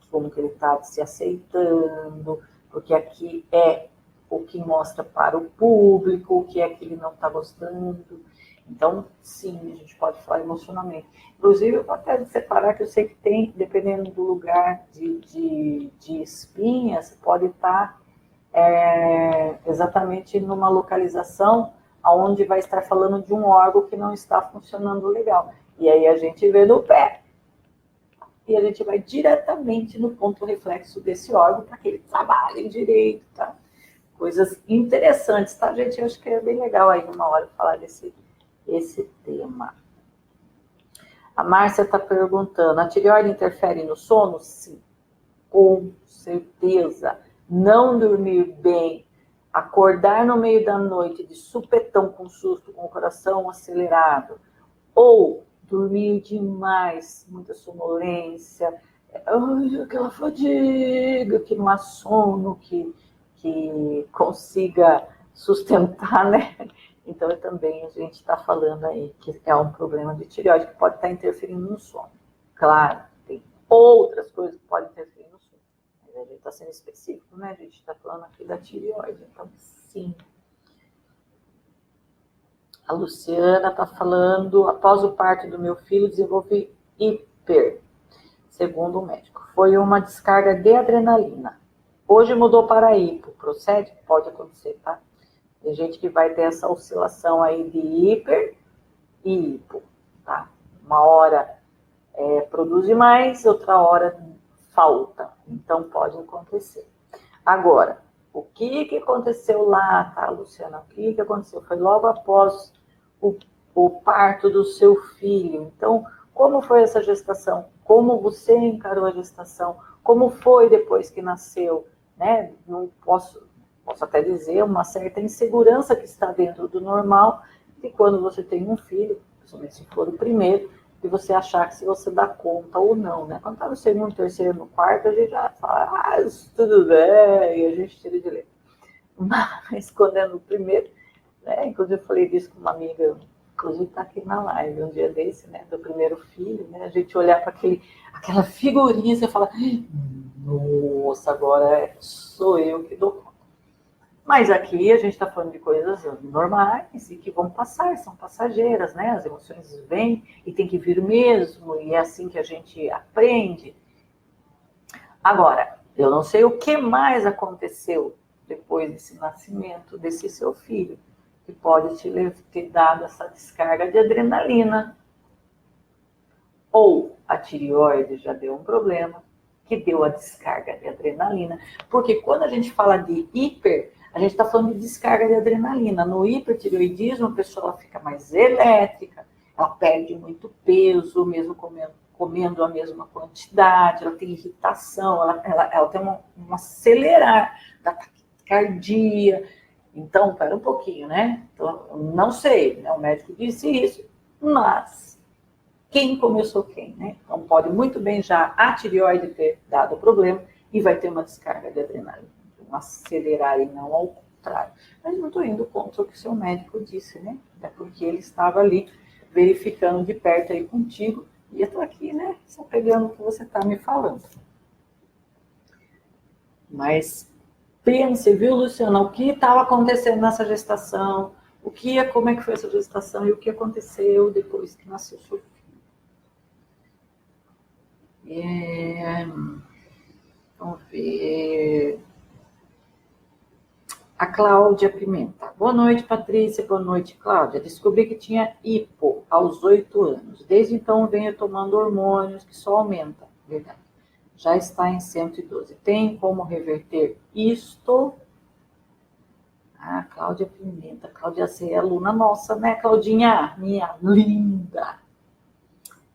como que ele está se aceitando, porque aqui é o que mostra para o público, o que é que ele não está gostando. Então, sim, a gente pode falar emocionalmente. Inclusive, eu vou até separar que eu sei que tem, dependendo do lugar de espinha, você pode estar exatamente numa localização onde vai estar falando de um órgão que não está funcionando legal. E aí a gente vê no pé. E a gente vai diretamente no ponto reflexo desse órgão para que ele trabalhe direito, tá? Coisas interessantes, tá, gente? Eu acho que é bem legal aí uma hora falar esse tema. A Márcia está perguntando, a tireoide interfere no sono? Sim, com certeza. Não dormir bem, acordar no meio da noite de supetão com susto, com o coração acelerado, ou dormir demais, muita sonolência, aquela fadiga, que não há sono, que consiga sustentar, né? Então, também a gente está falando aí que é um problema de tireoide que pode estar interferindo no sono. Claro, tem outras coisas que podem interferir no sono. Mas a gente está sendo específico, né? A gente está falando aqui da tireoide. Então, sim. A Luciana está falando, após o parto do meu filho, desenvolvi hiper, segundo o médico. Foi uma descarga de adrenalina. Hoje mudou para hipo. Procede? Pode acontecer, tá? Tem gente que vai ter essa oscilação aí de hiper e hipo, tá? Uma hora produz mais, outra hora falta. Então, pode acontecer. Agora, o que aconteceu lá, tá, Luciana? O que aconteceu? Foi logo após o parto do seu filho. Então, como foi essa gestação? Como você encarou a gestação? Como foi depois que nasceu? Né? Não posso até dizer uma certa insegurança que está dentro do normal, de quando você tem um filho, principalmente se for o primeiro, de você achar que se você dá conta ou não, né? Quando está no segundo, terceiro, no quarto, a gente já fala, tudo bem, e a gente tira de letra. Mas quando é no primeiro, né? Inclusive eu falei disso com uma amiga, inclusive está aqui na live, um dia desse, né? Do primeiro filho, né? A gente olhar para aquela figurinha, você fala, nossa, agora sou eu que dou conta. Mas aqui a gente está falando de coisas normais e que vão passar, são passageiras, né? As emoções vêm e tem que vir mesmo, e é assim que a gente aprende. Agora, eu não sei o que mais aconteceu depois desse nascimento desse seu filho, que pode ter dado essa descarga de adrenalina. Ou a tireoide já deu um problema, que deu a descarga de adrenalina. Porque quando a gente fala de hiper, a gente está falando de descarga de adrenalina. No hipertireoidismo, a pessoa fica mais elétrica, ela perde muito peso, mesmo comendo a mesma quantidade, ela tem irritação, ela tem um acelerar da taquicardia. Então, pera um pouquinho, né? Então, não sei, né? O médico disse isso, mas quem começou quem, né? Então, pode muito bem já a tireoide ter dado problema e vai ter uma descarga de adrenalina. Um acelerar e não ao contrário. Mas não estou indo contra o que o seu médico disse, né? É porque ele estava ali verificando de perto aí contigo e eu estou aqui, né? Só pegando o que você está me falando. Mas pense, viu, Luciana, o que estava acontecendo nessa gestação, como é que foi essa gestação e o que aconteceu depois que nasceu seu filho. Vamos ver. A Cláudia Pimenta. Boa noite, Patrícia. Boa noite, Cláudia. Descobri que tinha hipo aos 8 anos. Desde então venho tomando hormônios que só aumentam. Verdade. Já está em 112. Tem como reverter isto? Cláudia Pimenta. Cláudia, você é aluna nossa, né, Claudinha? Minha linda.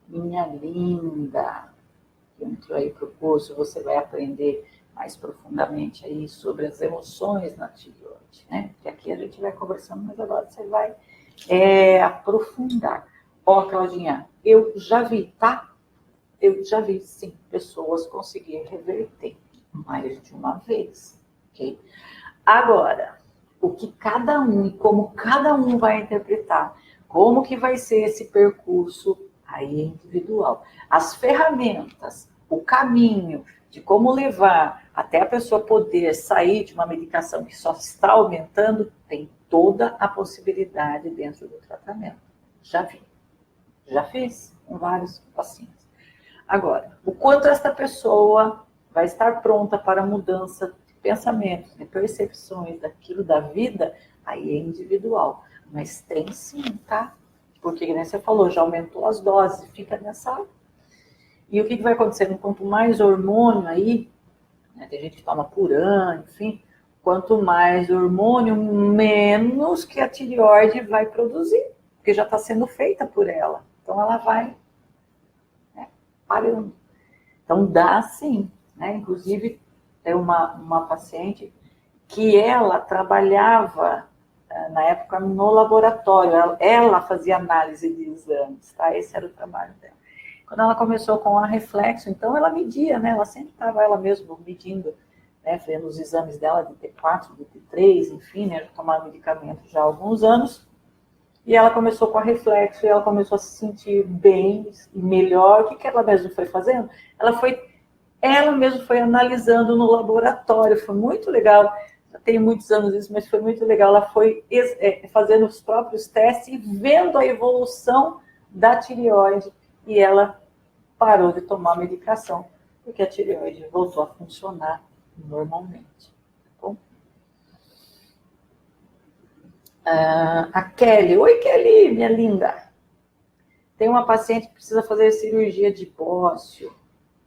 Minha linda. Entrou aí para o curso, você vai aprender mais profundamente aí sobre as emoções na tireoide, né? Porque aqui a gente vai conversando, mas agora você vai aprofundar. Ó, Claudinha, eu já vi, tá? eu já vi, sim, pessoas conseguirem reverter mais de uma vez, ok? Agora, o que cada um e como cada um vai interpretar, como que vai ser esse percurso, aí é individual. As ferramentas, o caminho de como levar até a pessoa poder sair de uma medicação que só está aumentando, tem toda a possibilidade dentro do tratamento. Já vi, já fiz com vários pacientes. Agora, o quanto esta pessoa vai estar pronta para a mudança de pensamentos, de percepções daquilo da vida, aí é individual. Mas tem sim, tá? Porque, como você falou, já aumentou as doses, fica nessa. E o que vai acontecendo? Quanto mais hormônio aí, né, tem gente que toma Puran, enfim, quanto mais hormônio, menos que a tireoide vai produzir, porque já está sendo feita por ela. Então ela vai, né, parando. Então dá sim, né? Inclusive tem uma paciente que ela trabalhava na época no laboratório, ela fazia análise de exames, tá? Esse era o trabalho dela. Quando ela começou com a reflexo, então ela media, né? Ela sempre estava ela mesma medindo, né? Vendo os exames dela de T4, de T3, enfim, né? Já tomava medicamento já há alguns anos. E ela começou com a reflexo e ela começou a se sentir bem e melhor. O que ela mesma foi fazendo? Ela mesma foi analisando no laboratório. Foi muito legal. Já tem muitos anos isso, mas foi muito legal. Ela foi fazendo os próprios testes e vendo a evolução da tireoide. E ela parou de tomar medicação, porque a tireoide voltou a funcionar normalmente. Tá bom? A Kelly. Oi, Kelly, minha linda. Tem uma paciente que precisa fazer cirurgia de bócio.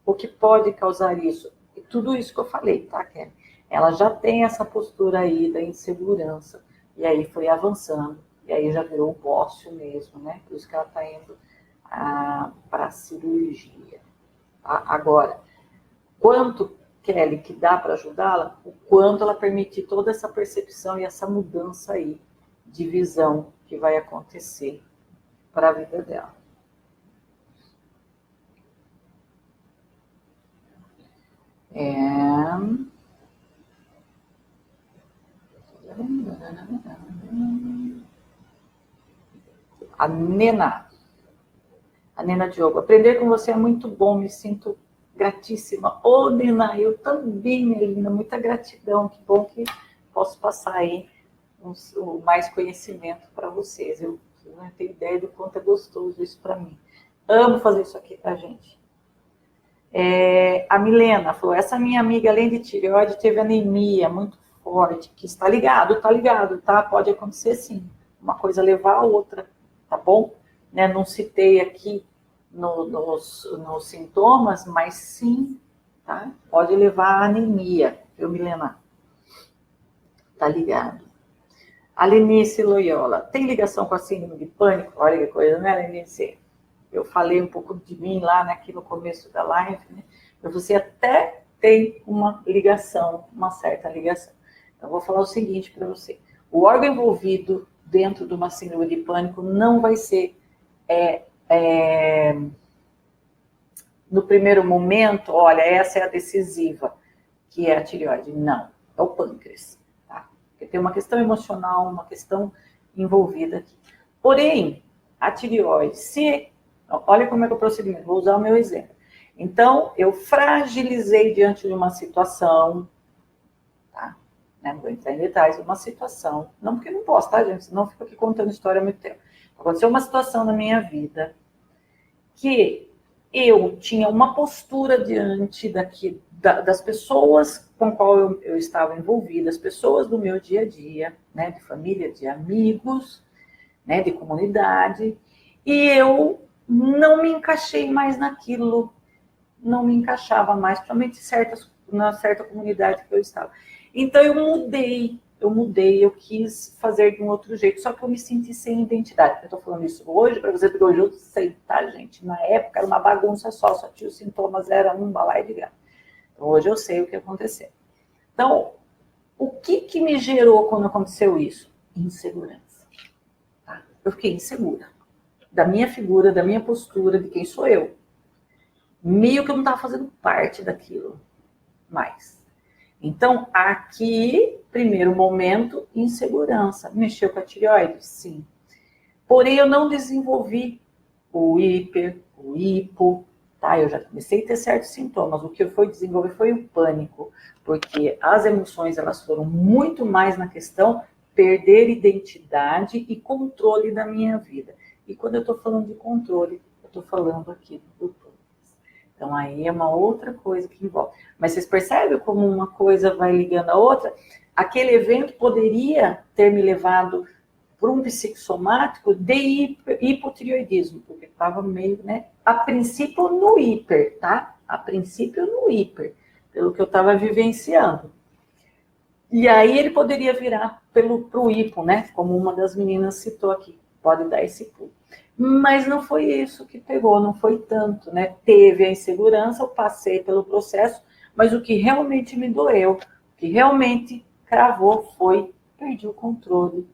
O que pode causar isso? E tudo isso que eu falei, tá, Kelly? Ela já tem essa postura aí da insegurança. E aí foi avançando. E aí já virou bócio mesmo, né? Por isso que ela está indo para a cirurgia. Tá? Agora, quanto, Kelly, que dá para ajudá-la? O quanto ela permitir toda essa percepção e essa mudança aí de visão que vai acontecer para a vida dela. A Nena Diogo, aprender com você é muito bom, me sinto gratíssima. Ô, Nena, eu também, minha linda, muita gratidão, que bom que posso passar aí mais conhecimento para vocês. Eu não tenho ideia do quanto é gostoso isso para mim. Amo fazer isso aqui pra gente. A Milena falou, essa minha amiga, além de tireoide, teve anemia muito forte, que está ligado, tá? Pode acontecer sim. Uma coisa levar a outra, tá bom? Né? Não citei aqui nos sintomas, mas sim, tá? Pode levar a anemia, viu, Milena? Tá ligado. A Lenice Loyola, tem ligação com a síndrome de pânico? Olha que coisa, né, Lenice? Eu falei um pouco de mim lá, né, aqui no começo da live, né? Você até tem uma ligação, uma certa ligação. Então, eu vou falar o seguinte para você. O órgão envolvido dentro de uma síndrome de pânico não vai ser no primeiro momento, olha, essa é a decisiva, que é a tireoide. Não, é o pâncreas. Tá? Porque tem uma questão emocional, uma questão envolvida aqui. Porém, a tireoide, olha como é que é o procedimento, vou usar o meu exemplo. Então, eu fragilizei diante de uma situação, tá? Não vou entrar em detalhes, uma situação, não porque não posso, tá, gente? Senão eu fico aqui contando história há muito tempo. Aconteceu uma situação na minha vida que eu tinha uma postura diante das pessoas com qual eu estava envolvida, as pessoas do meu dia a dia, né, de família, de amigos, né, de comunidade, e eu não me encaixei mais naquilo, não me encaixava mais, principalmente na certa comunidade que eu estava. Então eu mudei, eu quis fazer de um outro jeito, só que eu me senti sem identidade. Eu estou falando isso hoje, para você, porque hoje eu sei, tá, gente? Na época era uma bagunça só tinha os sintomas, era um balaio de gato. Então hoje eu sei o que aconteceu. Então, o que me gerou quando aconteceu isso? Insegurança. Tá? Eu fiquei insegura da minha figura, da minha postura, de quem sou eu. meio que eu não estava fazendo parte daquilo mais. Então, aqui, primeiro momento, insegurança. Mexeu com a tireoide? Sim. Porém, eu não desenvolvi o hiper, o hipo, tá? Eu já comecei a ter certos sintomas. O que eu fui desenvolver foi o pânico, porque as emoções, elas foram muito mais na questão perder identidade e controle da minha vida. E quando eu estou falando de controle, eu estou falando aqui do pânico. Então, aí é uma outra coisa que envolve. Mas vocês percebem como uma coisa vai ligando a outra? Aquele evento poderia ter me levado para um psicossomático de hipotireoidismo, porque estava meio, né? A princípio no hiper, tá? A princípio no hiper, pelo que eu estava vivenciando. E aí ele poderia virar para o hipo, né? Como uma das meninas citou aqui, pode dar esse pulo. Mas não foi isso que pegou, não foi tanto, né? Teve a insegurança, eu passei pelo processo, mas o que realmente me doeu, o que realmente cravou foi perdi o controle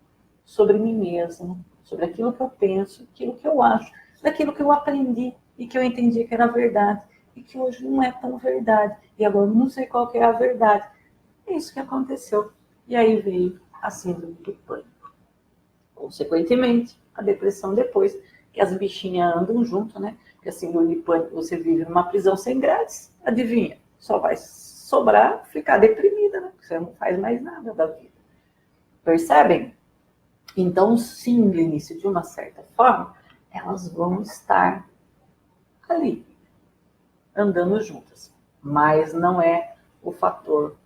sobre mim mesma, sobre aquilo que eu penso, aquilo que eu acho, daquilo que eu aprendi e que eu entendi que era verdade e que hoje não é tão verdade. E agora eu não sei qual que é a verdade. É isso que aconteceu. E aí veio a síndrome do pânico. Consequentemente, a depressão depois, que as bichinhas andam junto, né? Porque a síndrome de pânico, você vive numa prisão sem grades, adivinha? Só vai sobrar ficar deprimida, né? Porque você não faz mais nada da vida. Percebem? Então, sim, Lenice, de uma certa forma, elas vão estar ali, andando juntas. Mas não é o fator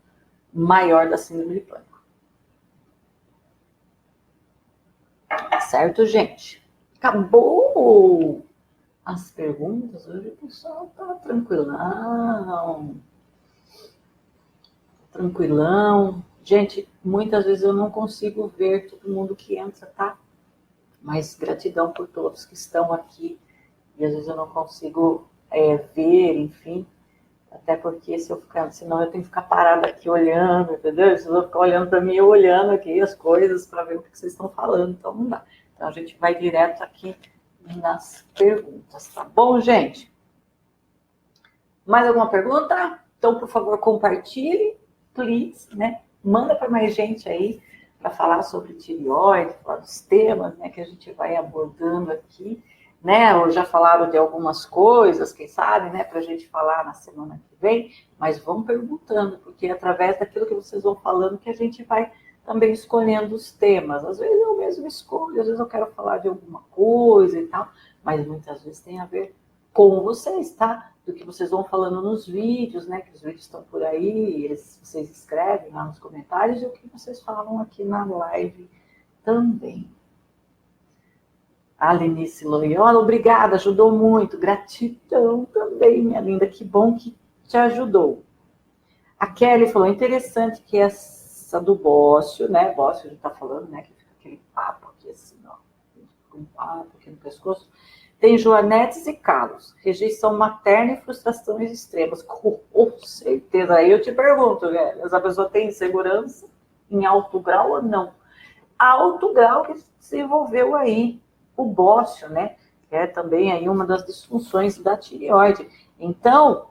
maior da síndrome de pânico. Certo, gente? Acabou as perguntas. Hoje o pessoal tá tranquilão. Tranquilão. Gente, muitas vezes eu não consigo ver todo mundo que entra, tá? Mas gratidão por todos que estão aqui. E às vezes eu não consigo ver, enfim. Até porque se eu ficar, senão eu tenho que ficar parada aqui olhando, entendeu? Se eu vou ficar olhando para mim, eu olhando aqui as coisas para ver o que vocês estão falando, então não dá. Então a gente vai direto aqui nas perguntas, tá bom, gente? Mais alguma pergunta? Então, por favor, compartilhe, please, né? Manda para mais gente aí para falar sobre tireoide, falar dos temas, né, que a gente vai abordando aqui, né? Ou já falaram de algumas coisas, quem sabe, né, para a gente falar na semana que vem, mas vão perguntando, porque é através daquilo que vocês vão falando que a gente vai também escolhendo os temas. Às vezes eu mesmo escolho, às vezes eu quero falar de alguma coisa e tal, mas muitas vezes tem a ver com vocês, tá? Do que vocês vão falando nos vídeos, né? Que os vídeos estão por aí, vocês escrevem lá nos comentários e o que vocês falam aqui na live também. A Lenice Loyola, obrigada, ajudou muito. Gratidão também, minha linda, que bom que te ajudou. A Kelly falou, interessante que essa do bócio, né? Bócio a gente tá falando, né? Que fica aquele papo aqui assim, ó. Um papo aqui no pescoço. Tem joanetes e calos, rejeição materna e frustrações extremas. Com certeza. Aí eu te pergunto, velho, essa pessoa tem insegurança em alto grau ou não? Alto grau que desenvolveu aí o bócio, né? Que é também aí uma das disfunções da tireoide. Então,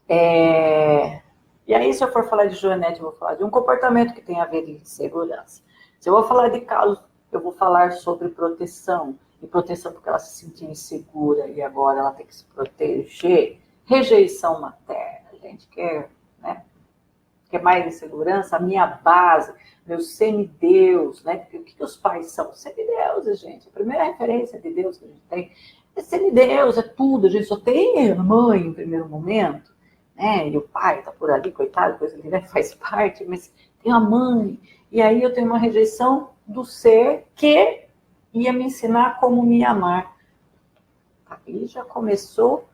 e aí se eu for falar de joanete, eu vou falar de um comportamento que tem a ver com insegurança. Se eu vou falar de calos, eu vou falar sobre proteção. E proteção porque ela se sentiu insegura e agora ela tem que se proteger. Rejeição materna, a gente quer, né? Quer mais insegurança? A minha base, meu semideus, né? Porque o que os pais são? Semideuses, gente. A primeira referência de Deus que a gente tem é semideus, é tudo. A gente só tem a mãe em primeiro momento, né? E o pai tá por ali, coitado, depois ele, né, faz parte, mas tem a mãe. E aí eu tenho uma rejeição do ser que ia me ensinar como me amar. Aí já começou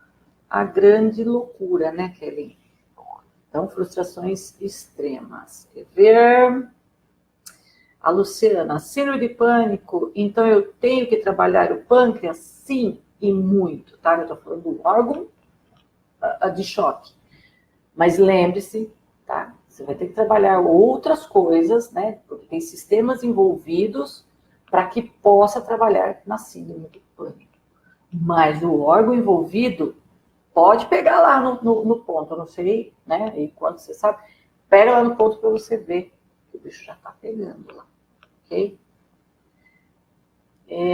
a grande loucura, né, Kelly? Então, frustrações extremas. Quer ver? A Luciana, síndrome de pânico, então eu tenho que trabalhar o pâncreas? Sim, e muito, tá? Eu estou falando do órgão de choque. Mas lembre-se, tá? Você vai ter que trabalhar outras coisas, né? Porque tem sistemas envolvidos para que possa trabalhar na síndrome do pânico. Mas o órgão envolvido Pode pegar lá no ponto, eu não sei, né? E quando você sabe, pega lá no ponto para você ver que o bicho já tá pegando lá, ok?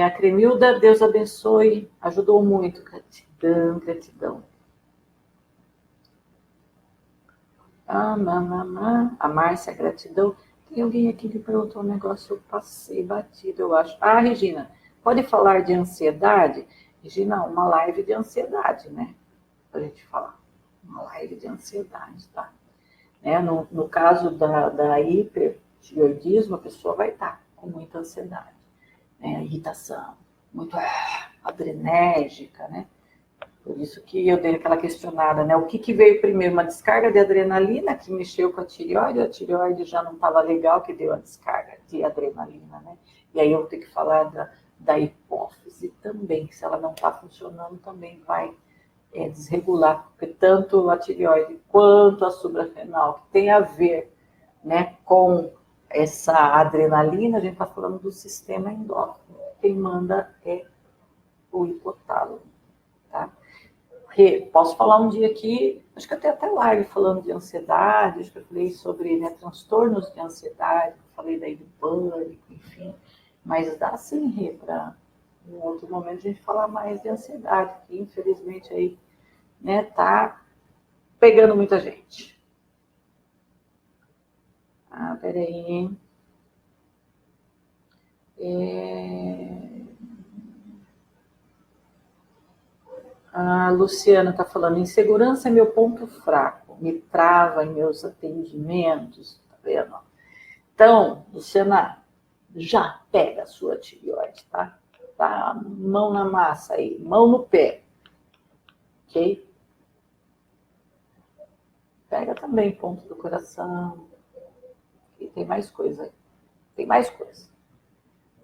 A Cremilda, Deus abençoe, ajudou muito, gratidão, gratidão. A Márcia, gratidão. Tem alguém aqui que perguntou um negócio, eu passei batido, eu acho. Regina, pode falar de ansiedade? Regina, uma live de ansiedade, né? Pra gente falar. Uma live de ansiedade, tá? Né? No caso da hipertireoidismo, a pessoa vai estar com muita ansiedade, né? Irritação, muito adrenérgica, né? Por isso que eu dei aquela questionada, né? O que veio primeiro? Uma descarga de adrenalina que mexeu com a tireoide já não estava legal, que deu a descarga de adrenalina, né? E aí eu tenho que falar da hipófise também, que se ela não está funcionando, também vai desregular, porque tanto a tireoide quanto a suprarrenal, que tem a ver, né, com essa adrenalina, a gente está falando do sistema endócrino. Quem manda é o hipotálamo, tá? Porque posso falar um dia aqui, acho que até live falando de ansiedade, acho que eu falei sobre, né, transtornos de ansiedade, falei daí do pânico, enfim, mas dá sim, Rê, para em outro momento a gente falar mais de ansiedade, que infelizmente aí, né, tá pegando muita gente. Peraí. A Luciana está falando, insegurança é meu ponto fraco, me trava em meus atendimentos, tá vendo? Então, Luciana, já pega a sua tireoide, tá? Tá? Mão na massa aí, mão no pé, ok? Pega também ponto do coração, e tem mais coisa aí, tem mais coisa.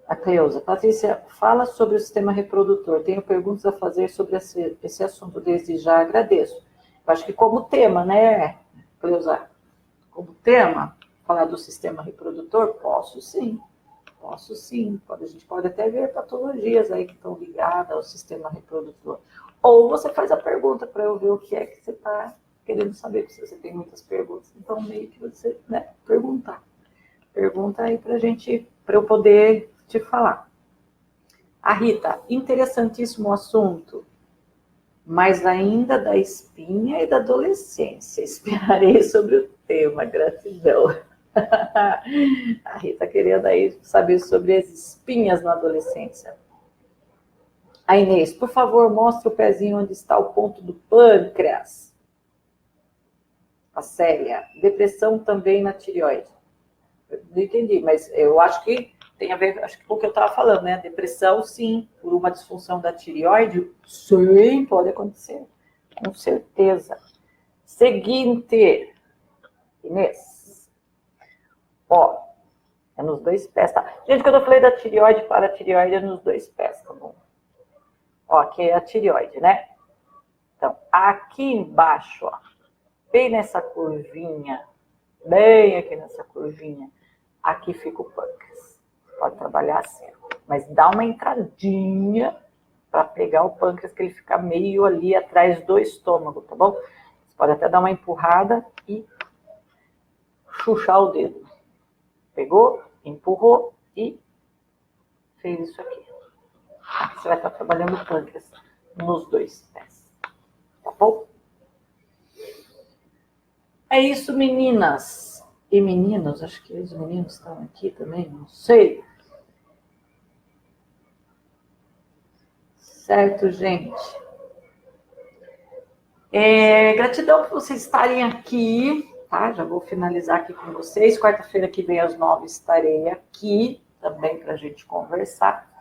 A Cleusa, Patrícia, fala sobre o sistema reprodutor. Tenho perguntas a fazer sobre esse assunto desde já. Agradeço. Eu acho que como tema, né, Cleusa? Como tema, falar do sistema reprodutor? Posso sim. Posso sim. A gente pode até ver patologias aí que estão ligadas ao sistema reprodutor. Ou você faz a pergunta para eu ver o que é que você está querendo saber, porque você tem muitas perguntas. Então, meio que você, né, perguntar. Pergunta aí para eu poder te falar. A Rita, interessantíssimo assunto, mas ainda da espinha e da adolescência. Esperarei sobre o tema, gratidão. A Rita querendo aí saber sobre as espinhas na adolescência. A Inês, por favor, mostre o pezinho onde está o ponto do pâncreas. A Célia, depressão também na tireoide. Eu não entendi, mas eu acho que tem a ver, acho que com o que eu estava falando, né? Depressão, sim, por uma disfunção da tireoide, sim, pode acontecer, com certeza. Seguinte, Inês, ó, é nos dois pés, tá? Gente, quando eu falei da tireoide para a tireoide, é nos dois pés, tá bom? Ó, aqui é a tireoide, né? Então, aqui embaixo, ó, bem nessa curvinha, bem aqui nessa curvinha, aqui fica o pâncreas. Pode trabalhar assim, mas dá uma entradinha para pegar o pâncreas, que ele fica meio ali atrás do estômago, tá bom? Você pode até dar uma empurrada e chuchar o dedo. Pegou, empurrou e fez isso aqui. Aqui você vai estar trabalhando o pâncreas nos dois pés, tá bom? É isso, meninas e meninos. Acho que os meninos estão aqui também, não sei. Certo, gente? Gratidão por vocês estarem aqui, tá? Já vou finalizar aqui com vocês. Quarta-feira que vem às 9 estarei aqui também para a gente conversar.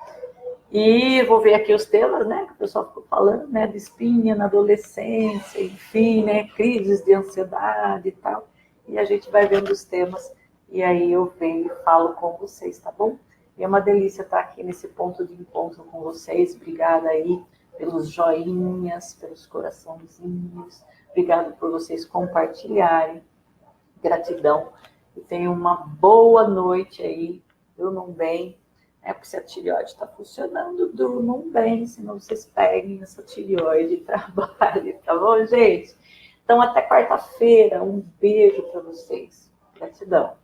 E vou ver aqui os temas, né? Que o pessoal ficou falando, né? De espinha na adolescência, enfim, né? Crises de ansiedade e tal. E a gente vai vendo os temas e aí eu venho e falo com vocês, tá bom? E é uma delícia estar aqui nesse ponto de encontro com vocês. Obrigada aí pelos joinhas, pelos coraçãozinhos. Obrigada por vocês compartilharem. Gratidão. E tenham uma boa noite aí. Durmam bem. né? Porque se a tireoide está funcionando, durmam bem, senão vocês peguem essa tireoide e trabalhem, tá bom, gente? Então, até quarta-feira. Um beijo para vocês. Gratidão.